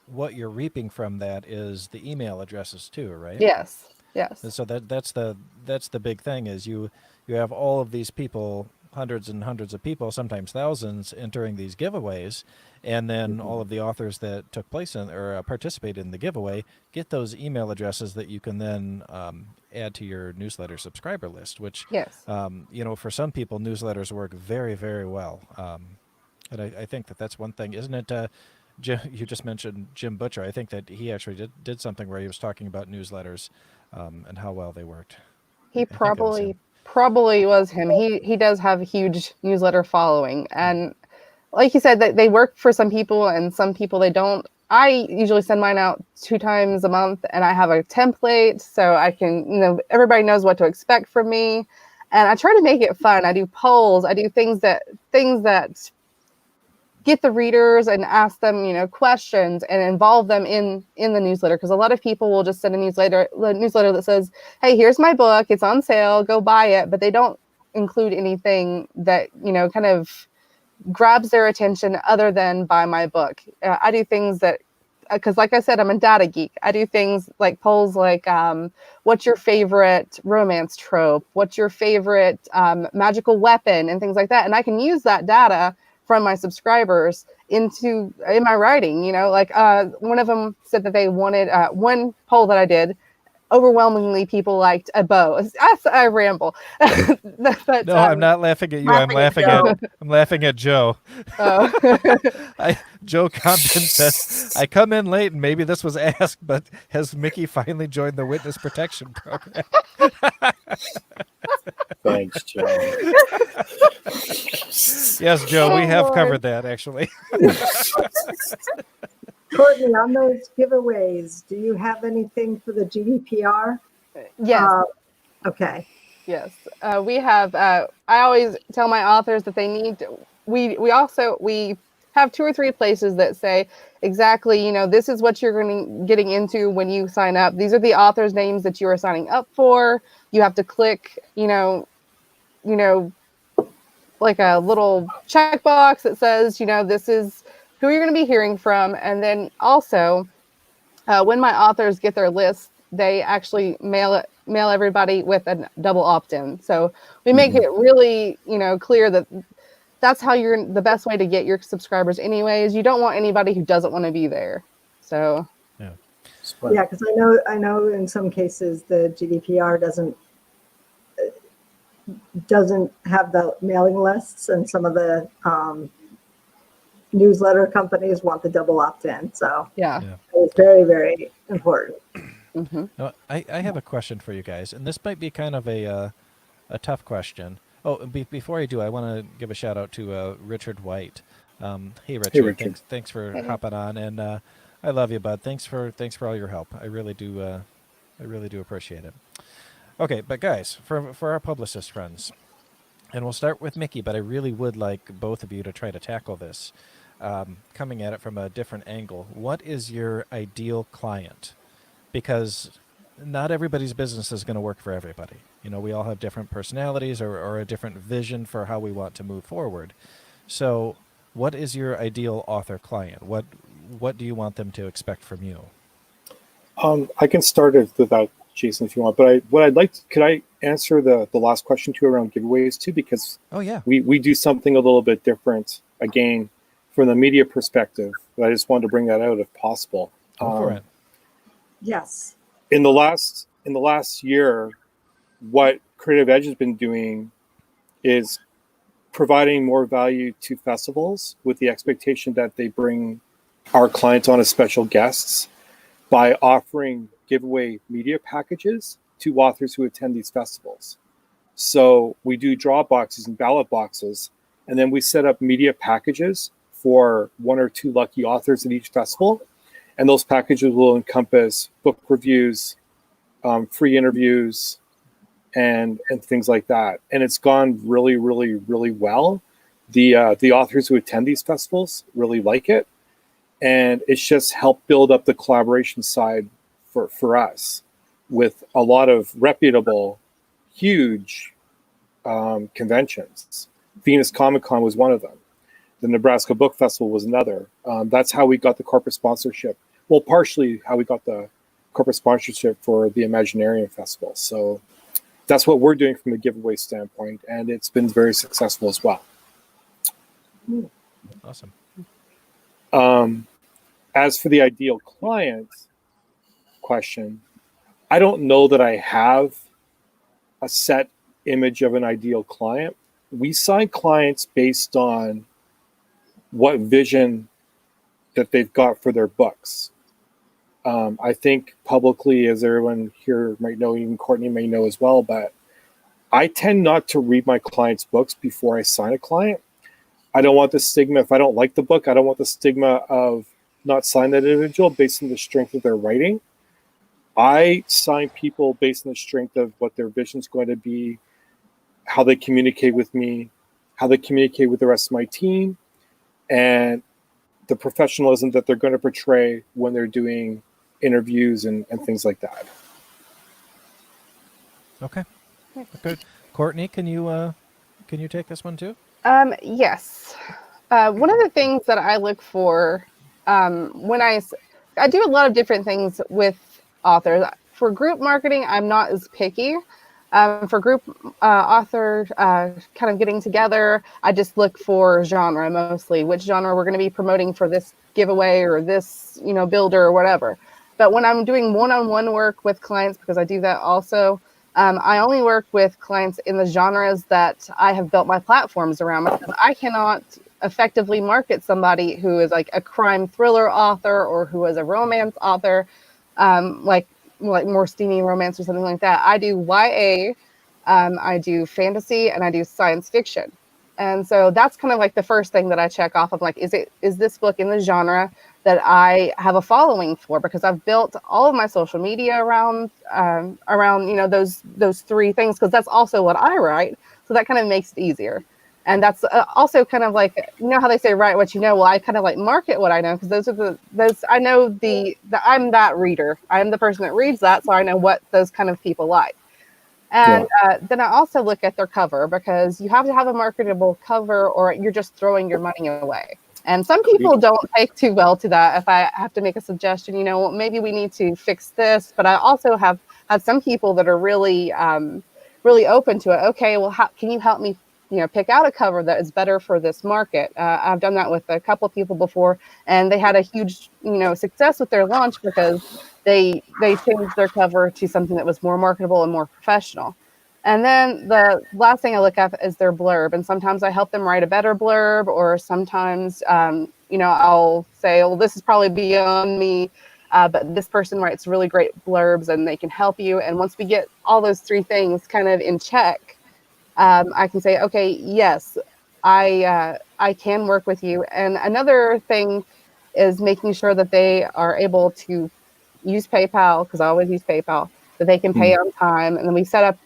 what you're reaping from that is the email addresses too, right? Yes. And so that's the big thing is you have all of these people, hundreds and hundreds of people, sometimes thousands, entering these giveaways, and then all of the authors that took place in or participated in the giveaway get those email addresses that you can then add to your newsletter subscriber list. Which, yes, for some people, newsletters work very, very well, and I think that's one thing, isn't it? You just mentioned Jim Butcher. I think that he actually did something where he was talking about newsletters and how well they worked. He probably was him. He does have a huge newsletter following, and like you said, that they work for some people and some people they don't. I usually send mine out 2 times a month, and I have a template so I can, everybody knows what to expect from me, and I try to make it fun. I do polls. I do things that get the readers and ask them, questions and involve them in the newsletter. Because a lot of people will just send a newsletter that says, hey, here's my book. It's on sale. Go buy it. But they don't include anything that, kind of grabs their attention other than buy my book. I do things that, because like I said, I'm a data geek. I do things like polls like, what's your favorite romance trope? What's your favorite magical weapon? And things like that. And I can use that data from my subscribers in my writing. One of them said that they wanted one poll that I did. Overwhelmingly, people liked a bow. I ramble. But, no, I'm not laughing at you. I'm laughing at Joe. Oh. Joe Compton says, I come in late and maybe this was asked, but has Mickey finally joined the witness protection program? Thanks, Joe. Yes, Joe, we have covered that actually. Courtney, on those giveaways, do you have anything for the GDPR? Yes. Okay. Yes. We have, I always tell my authors that they need to, we have 2 or 3 places that say exactly, this is what you're getting into when you sign up. These are the authors' names that you are signing up for. You have to click, like a little checkbox that says, this is who you're going to be hearing from. And then also, when my authors get their list, they actually mail everybody with a double opt-in. So we make it really, clear that that's how you're the best way to get your subscribers anyways. You don't want anybody who doesn't want to be there. So yeah, because I know in some cases the GDPR doesn't have the mailing lists, and some of the newsletter companies want the double opt-in. So yeah. it's very, very important. Mm-hmm. Now, I have a question for you guys, and this might be kind of a tough question. Oh, before I do, I want to give a shout out to Richard White. Hey, Richard. Thanks for hopping on, and I love you, bud. Thanks for all your help. I really do appreciate it. Okay, but guys, for our publicist friends, and we'll start with Mickey, but I really would like both of you to try to tackle this, coming at it from a different angle. What is your ideal client? Because not everybody's business is going to work for everybody. We all have different personalities or a different vision for how we want to move forward. So what is your ideal author client? What do you want them to expect from you? I can start it without Jason if you want, but could I answer the last question too around giveaways too? Because Oh yeah. we do something a little bit different again from the media perspective. But I just wanted to bring that out if possible. Go for it. Yes. In the last year, what Creative Edge has been doing is providing more value to festivals with the expectation that they bring our clients on as special guests by offering giveaway media packages to authors who attend these festivals. So we do draw boxes and ballot boxes, and then we set up media packages for 1 or 2 lucky authors at each festival. And those packages will encompass book reviews, free interviews, and things like that. And it's gone really, really, really well. The authors who attend these festivals really like it. And it's just helped build up the collaboration side for us with a lot of reputable, huge conventions. Venus Comic Con was one of them. The Nebraska Book Festival was another. That's how we got the corporate sponsorship. Well, partially how we got the corporate sponsorship for the Imaginarium Festival. So that's what we're doing from a giveaway standpoint, and it's been very successful as well. Awesome. As for the ideal client question, I don't know that I have a set image of an ideal client. We sign clients based on what vision that they've got for their books. I think publicly, as everyone here might know, even Courtney may know as well, but I tend not to read my clients' books before I sign a client. I don't want the stigma, if I don't like the book, I don't want the stigma of not signing that individual based on the strength of their writing. I sign people based on the strength of what their vision is going to be, how they communicate with me, how they communicate with the rest of my team, and the professionalism that they're going to portray when they're doing interviews and things like that. Okay. Good. Courtney, can you take this one too? Yes. One of the things that I look for when I do a lot of different things with authors. For group marketing, I'm not as picky. For group author kind of getting together, I just look for genre mostly, which genre we're going to be promoting for this giveaway or this, builder or whatever. But when I'm doing one-on-one work with clients, because I do that also, I only work with clients in the genres that I have built my platforms around, because I cannot effectively market somebody who is like a crime thriller author or who is a romance author, like more steamy romance or something like that. I do YA, I do fantasy, and I do science fiction. And so that's kind of like the first thing that I check off of, like, is this book in the genre that I have a following for? Because I've built all of my social media around those 3 things, because that's also what I write. So that kind of makes it easier. And that's also kind of like, how they say write what you know. Well, I kind of like market what I know, because those I know I'm that reader. I'm the person that reads that, so I know what those kind of people like. And then I also look at their cover, because you have to have a marketable cover or you're just throwing your money away. And some people don't take too well to that. If I have to make a suggestion, maybe we need to fix this. But I also have had some people that are really, really open to it. Okay, well, how can you help me, pick out a cover that is better for this market? I've done that with a couple of people before, and they had a huge, success with their launch, because they changed their cover to something that was more marketable and more professional. And then the last thing I look at is their blurb. And sometimes I help them write a better blurb, or sometimes, I'll say, well, this is probably beyond me, but this person writes really great blurbs and they can help you. And once we get all those 3 things kind of in check, I can say, okay, yes, I can work with you. And another thing is making sure that they are able to use PayPal, because I always use PayPal, that they can pay on time. And then we set up,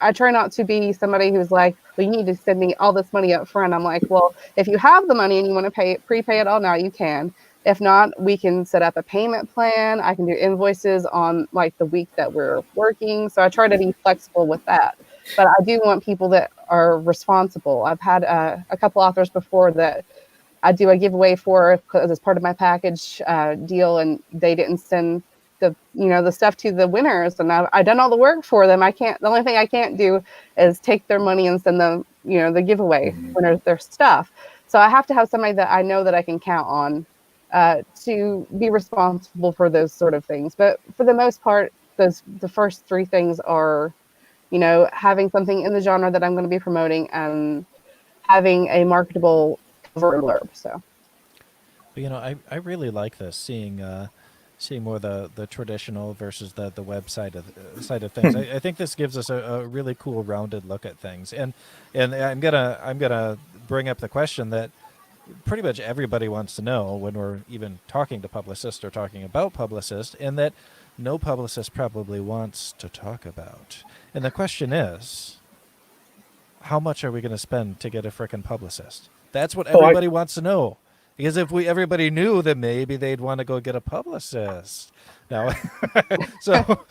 I try not to be somebody who's like, well, you need to send me all this money up front. I'm like, well, if you have the money and you want to prepay it all now, you can. If not, we can set up a payment plan. I can do invoices on like the week that we're working. So I try to be flexible with that. But I do want people that are responsible. I've had a couple authors before that I do a giveaway for, because it's part of my package deal, and they didn't send the stuff to the winners, and I've done all the work for them. The only thing I can't do is take their money and send them, the giveaway winners their stuff. So I have to have somebody that I know that I can count on to be responsible for those sort of things. But for the most part, the first three things are, having something in the genre that I'm going to be promoting and having a marketable cover and blurb. So, I really like this, seeing more the traditional versus the web side of things. I think this gives us a really cool rounded look at things, and I'm gonna bring up the question that pretty much everybody wants to know when we're even talking to publicists or talking about publicists, and that no publicist probably wants to talk about. And the question is, how much are we going to spend to get a frickin' publicist? That's what everybody wants to know. Because if everybody knew, then maybe they'd want to go get a publicist. Now, so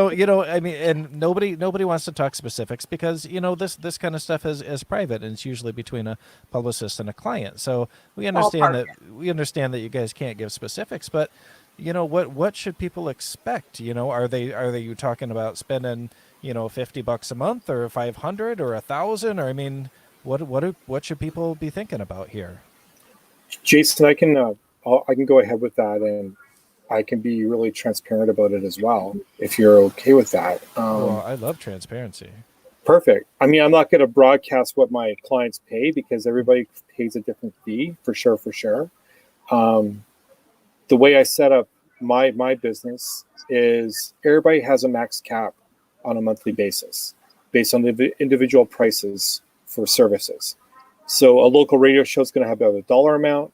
and nobody wants to talk specifics because this kind of stuff is private, and it's usually between a publicist and a client. So we understand that you guys can't give specifics, but what should people expect? Are you talking about spending $50 a month or $500 or $1,000, or what should people be thinking about here? Jason, I can go ahead with that, and I can be really transparent about it as well, if you're okay with that. Well, I love transparency. Perfect. I'm not going to broadcast what my clients pay because everybody pays a different fee, for sure. The way I set up my business is everybody has a max cap on a monthly basis based on the individual prices for services. So a local radio show is going to have a dollar amount.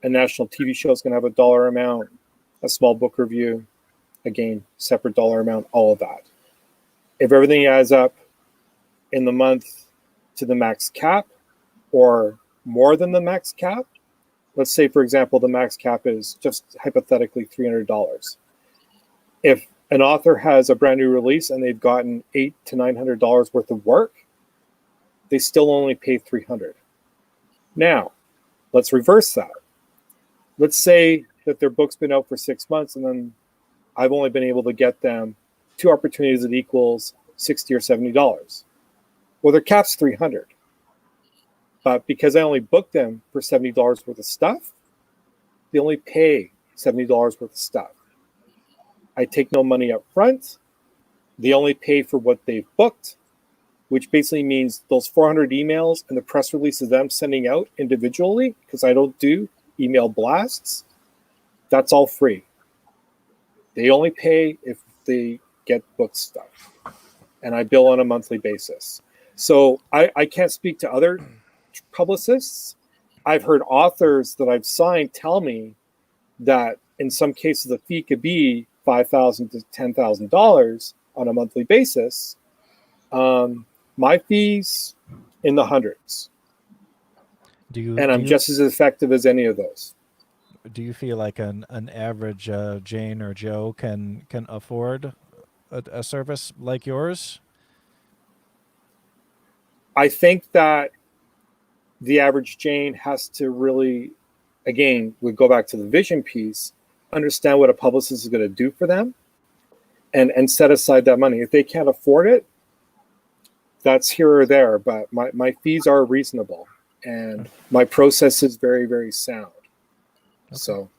A national TV show is going to have a dollar amount. A small book review, again, separate dollar amount, all of that. If everything adds up in the month to the max cap or more than the max cap, let's say, for example, the max cap is just hypothetically $300. If an author has a brand new release and they've gotten $800 to $900 worth of work, they still only pay $300. Now, let's reverse that. Let's say that their book's been out for 6 months and then I've only been able to get them 2 opportunities that equals $60 or $70. Well, their cap's $300. But because I only booked them for $70 worth of stuff, they only pay $70 worth of stuff. I take no money up front. They only pay for what they've booked, which basically means those 400 emails and the press releases them sending out individually, because I don't do email blasts, that's all free. They only pay if they get booked stuff. And I bill on a monthly basis. So I can't speak to other publicists. I've heard authors that I've signed tell me that in some cases the fee could be $5,000 to $10,000 on a monthly basis. My fees in the hundreds. I'm just as effective as any of those. Do you feel like an average Jane or Joe can afford a service like yours? I think that the average Jane has to really, again, we go back to the vision piece, understand what a publicist is going to do for them and set aside that money. If they can't afford it, that's here or there, but my fees are reasonable and my process is very, very sound. Okay. So,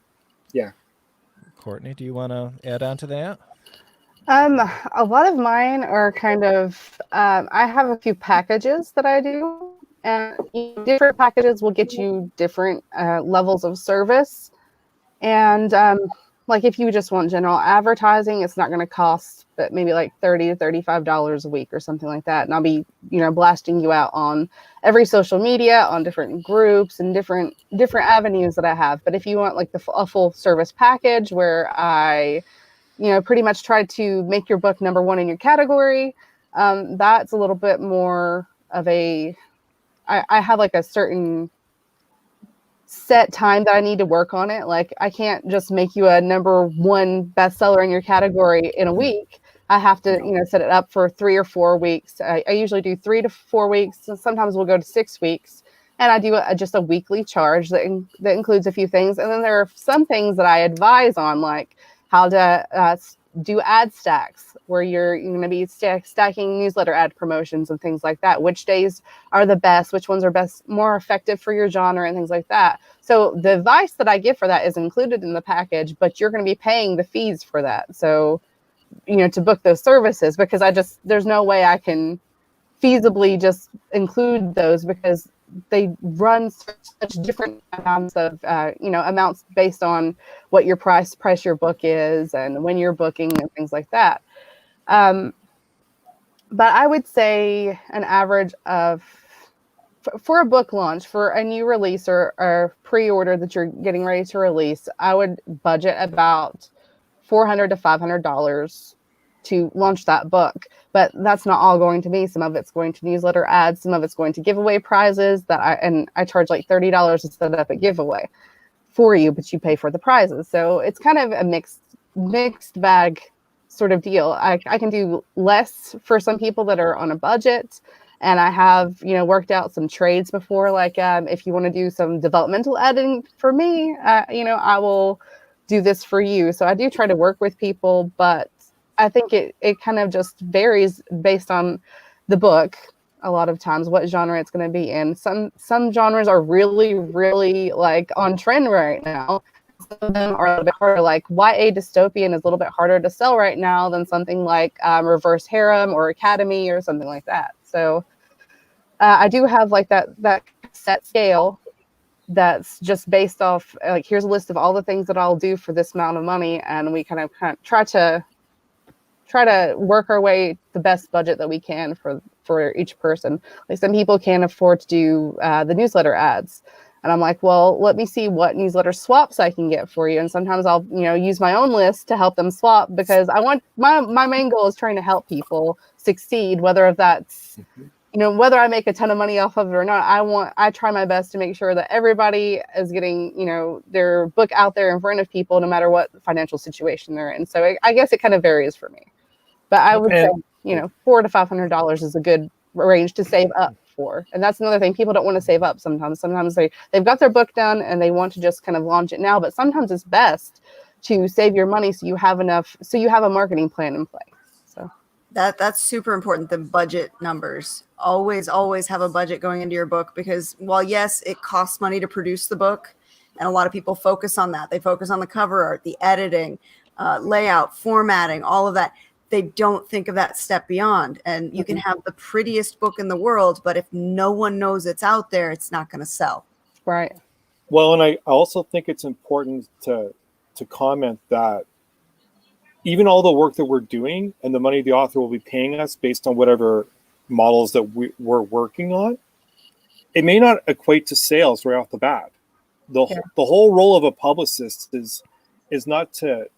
yeah. Courtney, do you want to add on to that? A lot of mine are kind of, I have a few packages that I do, and different packages will get you different levels of service. And like if you just want general advertising, it's not going to cost but maybe like $30 to $35 a week or something like that. And I'll be, blasting you out on every social media, on different groups and different avenues that I have. But if you want like a full service package where I, pretty much try to make your book number one in your category, that's a little bit more of I have like a certain set time that I need to work on it. Like I can't just make you a number one bestseller in your category in a week. I have to, set it up for 3 or 4 weeks. I usually do 3 to 4 weeks. And sometimes we'll go to 6 weeks. And I do just a weekly charge that includes a few things. And then there are some things that I advise on, like how to do ad stacks, where you're going to be stacking newsletter ad promotions and things like that. Which days are the best? Which ones are more effective for your genre and things like that. So the advice that I give for that is included in the package, but you're going to be paying the fees for that. So, to book those services, because there's no way I can feasibly just include those, because they run such different amounts of amounts based on what your price your book is and when you're booking and things like that. But I would say an average of, for a book launch, for a new release or pre-order that you're getting ready to release, I would budget about $400 to $500 to launch that book. But that's not all going to be. Some of it's going to newsletter ads, some of it's going to giveaway prizes and I charge like $30 to set up a giveaway for you, but you pay for the prizes. So it's kind of a mixed bag sort of deal. I can do less for some people that are on a budget. And I have, worked out some trades before, like if you want to do some developmental editing for me, I will do this for you. So I do try to work with people, but I think it kind of just varies based on the book a lot of times, what genre it's going to be in. Some genres are really, really like on trend right now. Some of them are a little bit harder. Like YA dystopian is a little bit harder to sell right now than something like reverse harem or academy or something like that. So I do have like that set scale that's just based off, like, here's a list of all the things that I'll do for this amount of money, and we kind of try to work our way the best budget that we can for each person. Like some people can't afford to do the newsletter ads. And I'm like, well, let me see what newsletter swaps I can get for you. And sometimes I'll, use my own list to help them swap, because I want my main goal is trying to help people succeed, whether that's, whether I make a ton of money off of it or not. I try my best to make sure that everybody is getting, their book out there in front of people, no matter what financial situation they're in. So I guess it kind of varies for me. But I would say, $400 to $500 is a good range to save up for. And that's another thing. People don't want to save up sometimes. Sometimes they've got their book done and they want to just kind of launch it now. But sometimes it's best to save your money so you have enough, so you have a marketing plan in place. So that's super important. The budget numbers. Always have a budget going into your book, because while yes, it costs money to produce the book, and a lot of people focus on that. They focus on the cover art, the editing, layout, formatting, all of that. They don't think of that step beyond. And you can have the prettiest book in the world, but if no one knows it's out there, it's not going to sell. Right. Well, and I also think it's important to comment that even all the work that we're doing and the money the author will be paying us based on whatever models that we're working on, it may not equate to sales right off the bat. The whole role of a publicist is not to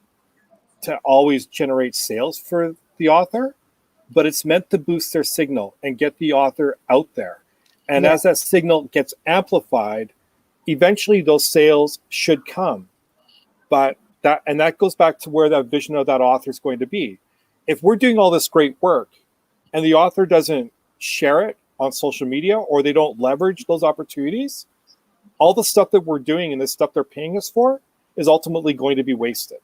always generate sales for the author, but it's meant to boost their signal and get the author out there. And as that signal gets amplified, eventually those sales should come. But that goes back to where that vision of that author is going to be. If we're doing all this great work and the author doesn't share it on social media, or they don't leverage those opportunities, all the stuff that we're doing and the stuff they're paying us for is ultimately going to be wasted.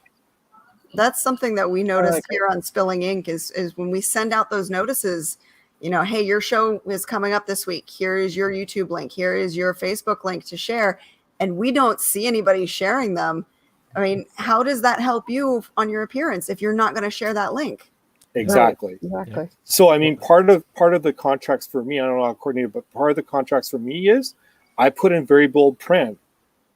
That's something that we noticed here on Spilling Ink is when we send out those notices, hey, your show is coming up this week. Here is your YouTube link. Here is your Facebook link to share. And we don't see anybody sharing them. I mean, how does that help you on your appearance if you're not going to share that link? Exactly. Right. Exactly. Yeah. So, I mean, part of the contracts for me, I don't know how coordinated, but part of the contracts for me is I put in very bold print.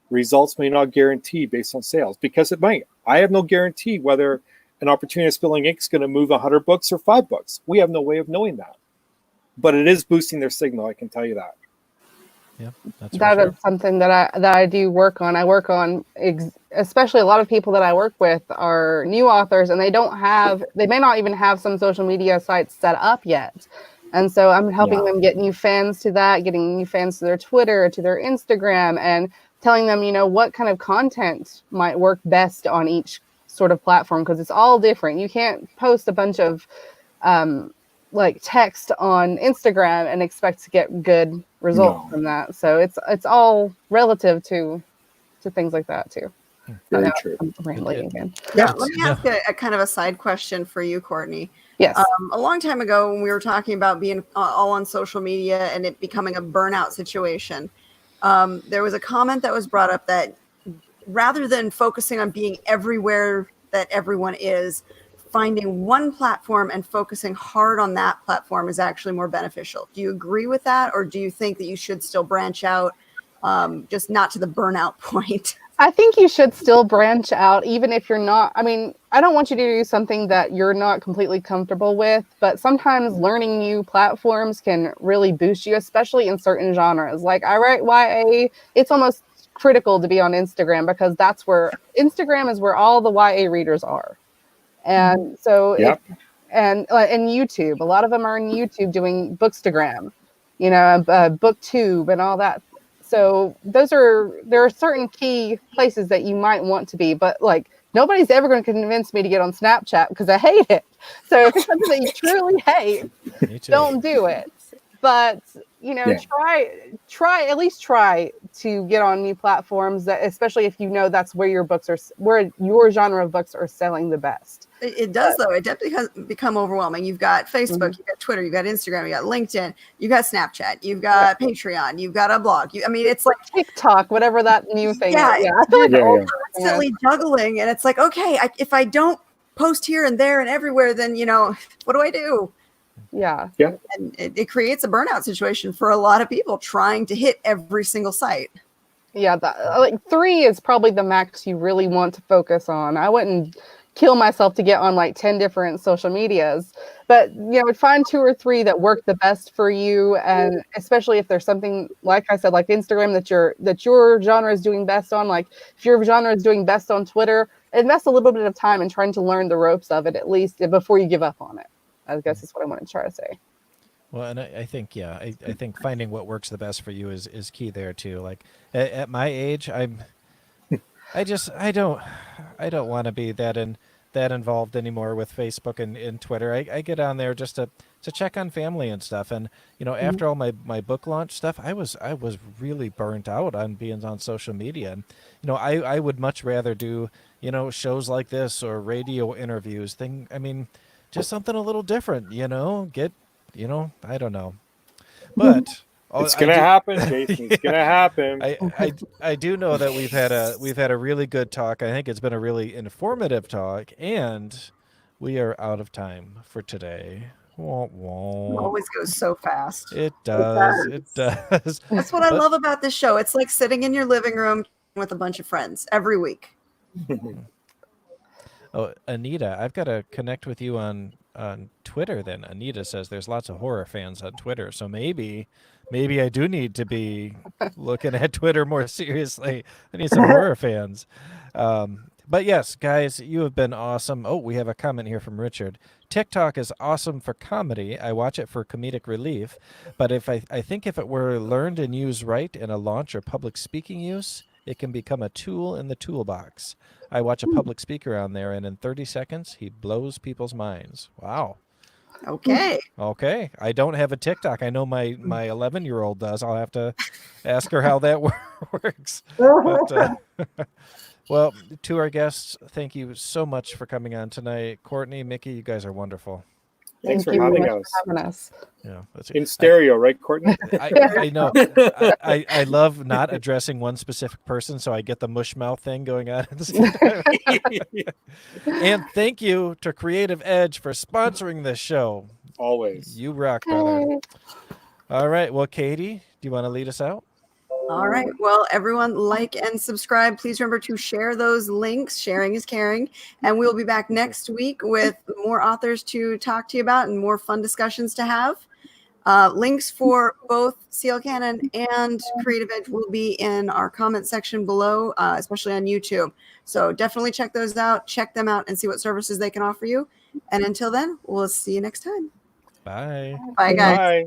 Results may not guarantee based on sales, because it might. I have no guarantee whether an opportunity of Spilling Ink is going to move 100 books or 5 books. We have no way of knowing that. But it is boosting their signal, I can tell you that. Yeah, that is something that I do work on. I work on, especially a lot of people that I work with are new authors, and they may not even have some social media sites set up yet. And so I'm helping them get new fans to that, getting new fans to their Twitter, to their Instagram, and telling them, what kind of content might work best on each sort of platform, because it's all different. You can't post a bunch of like text on Instagram and expect to get good results from that. So it's all relative to things like that too. Very true. I'm rambling again. Yeah, let me ask a kind of a side question for you, Courtney. Yes. A long time ago, when we were talking about being all on social media and it becoming a burnout situation, there was a comment that was brought up that rather than focusing on being everywhere that everyone is, finding one platform and focusing hard on that platform is actually more beneficial. Do you agree with that, or do you think that you should still branch out, just not to the burnout point? I think you should still branch out, even if you're not. I mean, I don't want you to do something that you're not completely comfortable with, but sometimes learning new platforms can really boost you, especially in certain genres. Like I write YA, it's almost critical to be on Instagram because that's where Instagram is where all the YA readers are. And so, and YouTube, a lot of them are on YouTube doing Bookstagram, BookTube and all that. So there are certain key places that you might want to be, but like nobody's ever going to convince me to get on Snapchat because I hate it. So if it's something that you truly hate, don't do it. But at least try to get on new platforms, that especially if you know that's where your genre of books are selling the best. It does, though. It definitely has become overwhelming. You've got Facebook, you've got Twitter, you've got Instagram, you've got LinkedIn, you've got Snapchat, you've got Patreon, you've got a blog. It's like TikTok, whatever that new thing is. I feel like you're constantly juggling, and it's like, okay, if I don't post here and there and everywhere, then what do I do? Yeah. And it creates a burnout situation for a lot of people trying to hit every single site. Yeah, like 3 is probably the max you really want to focus on. I wouldn't kill myself to get on like 10 different social medias, but find 2 or 3 that work the best for you. And especially if there's something, like I said, like Instagram that your genre is doing best on, like if your genre is doing best on Twitter, invest a little bit of time in trying to learn the ropes of it, at least before you give up on it. I guess is what I want to try to say. Well, and I think, I think finding what works the best for you is key there too. Like at my age, I don't want to be that involved anymore with Facebook and Twitter. I get on there just to check on family and stuff. And after all my book launch stuff, I was really burnt out on being on social media. And I would much rather do shows like this or radio interviews. Just something a little different. I don't know, but it's gonna happen, Jason. It's gonna happen. I do know that we've had a really good talk. I think it's been a really informative talk, and we are out of time for today. Wah, wah. It always goes so fast. It does. It does. That's what I love about this show. It's like sitting in your living room with a bunch of friends every week. Oh, Anita, I've got to connect with you on Twitter then. Anita says there's lots of horror fans on Twitter, so maybe I do need to be looking at Twitter more seriously. I need some horror fans. But yes, guys, you have been awesome. Oh, we have a comment here from Richard. TikTok is awesome for comedy. I watch it for comedic relief. But I think if it were learned and used right in a launch or public speaking use, it can become a tool in the toolbox. I watch a public speaker on there, and in 30 seconds, he blows people's minds. Wow. Okay. I don't have a TikTok. I know my 11-year-old does. I'll have to ask her how that works. But, well, to our guests, thank you so much for coming on tonight. Courtney, Mickey, you guys are wonderful. Thanks for having us. Yeah, in stereo, right, Courtney? I know. I love not addressing one specific person, so I get the mush mouth thing going on. And thank you to Creative Edge for sponsoring this show. Always. You rock, brother. All right. Well, Katie, do you want to lead us out? All right. Well, everyone, like and subscribe. Please remember to share those links. Sharing is caring. And we'll be back next week with more authors to talk to you about and more fun discussions to have. Links for both CL Cannon and Creative Edge will be in our comment section below, especially on YouTube. So definitely check those out. Check them out and see what services they can offer you. And until then, we'll see you next time. Bye. Bye, guys. Bye.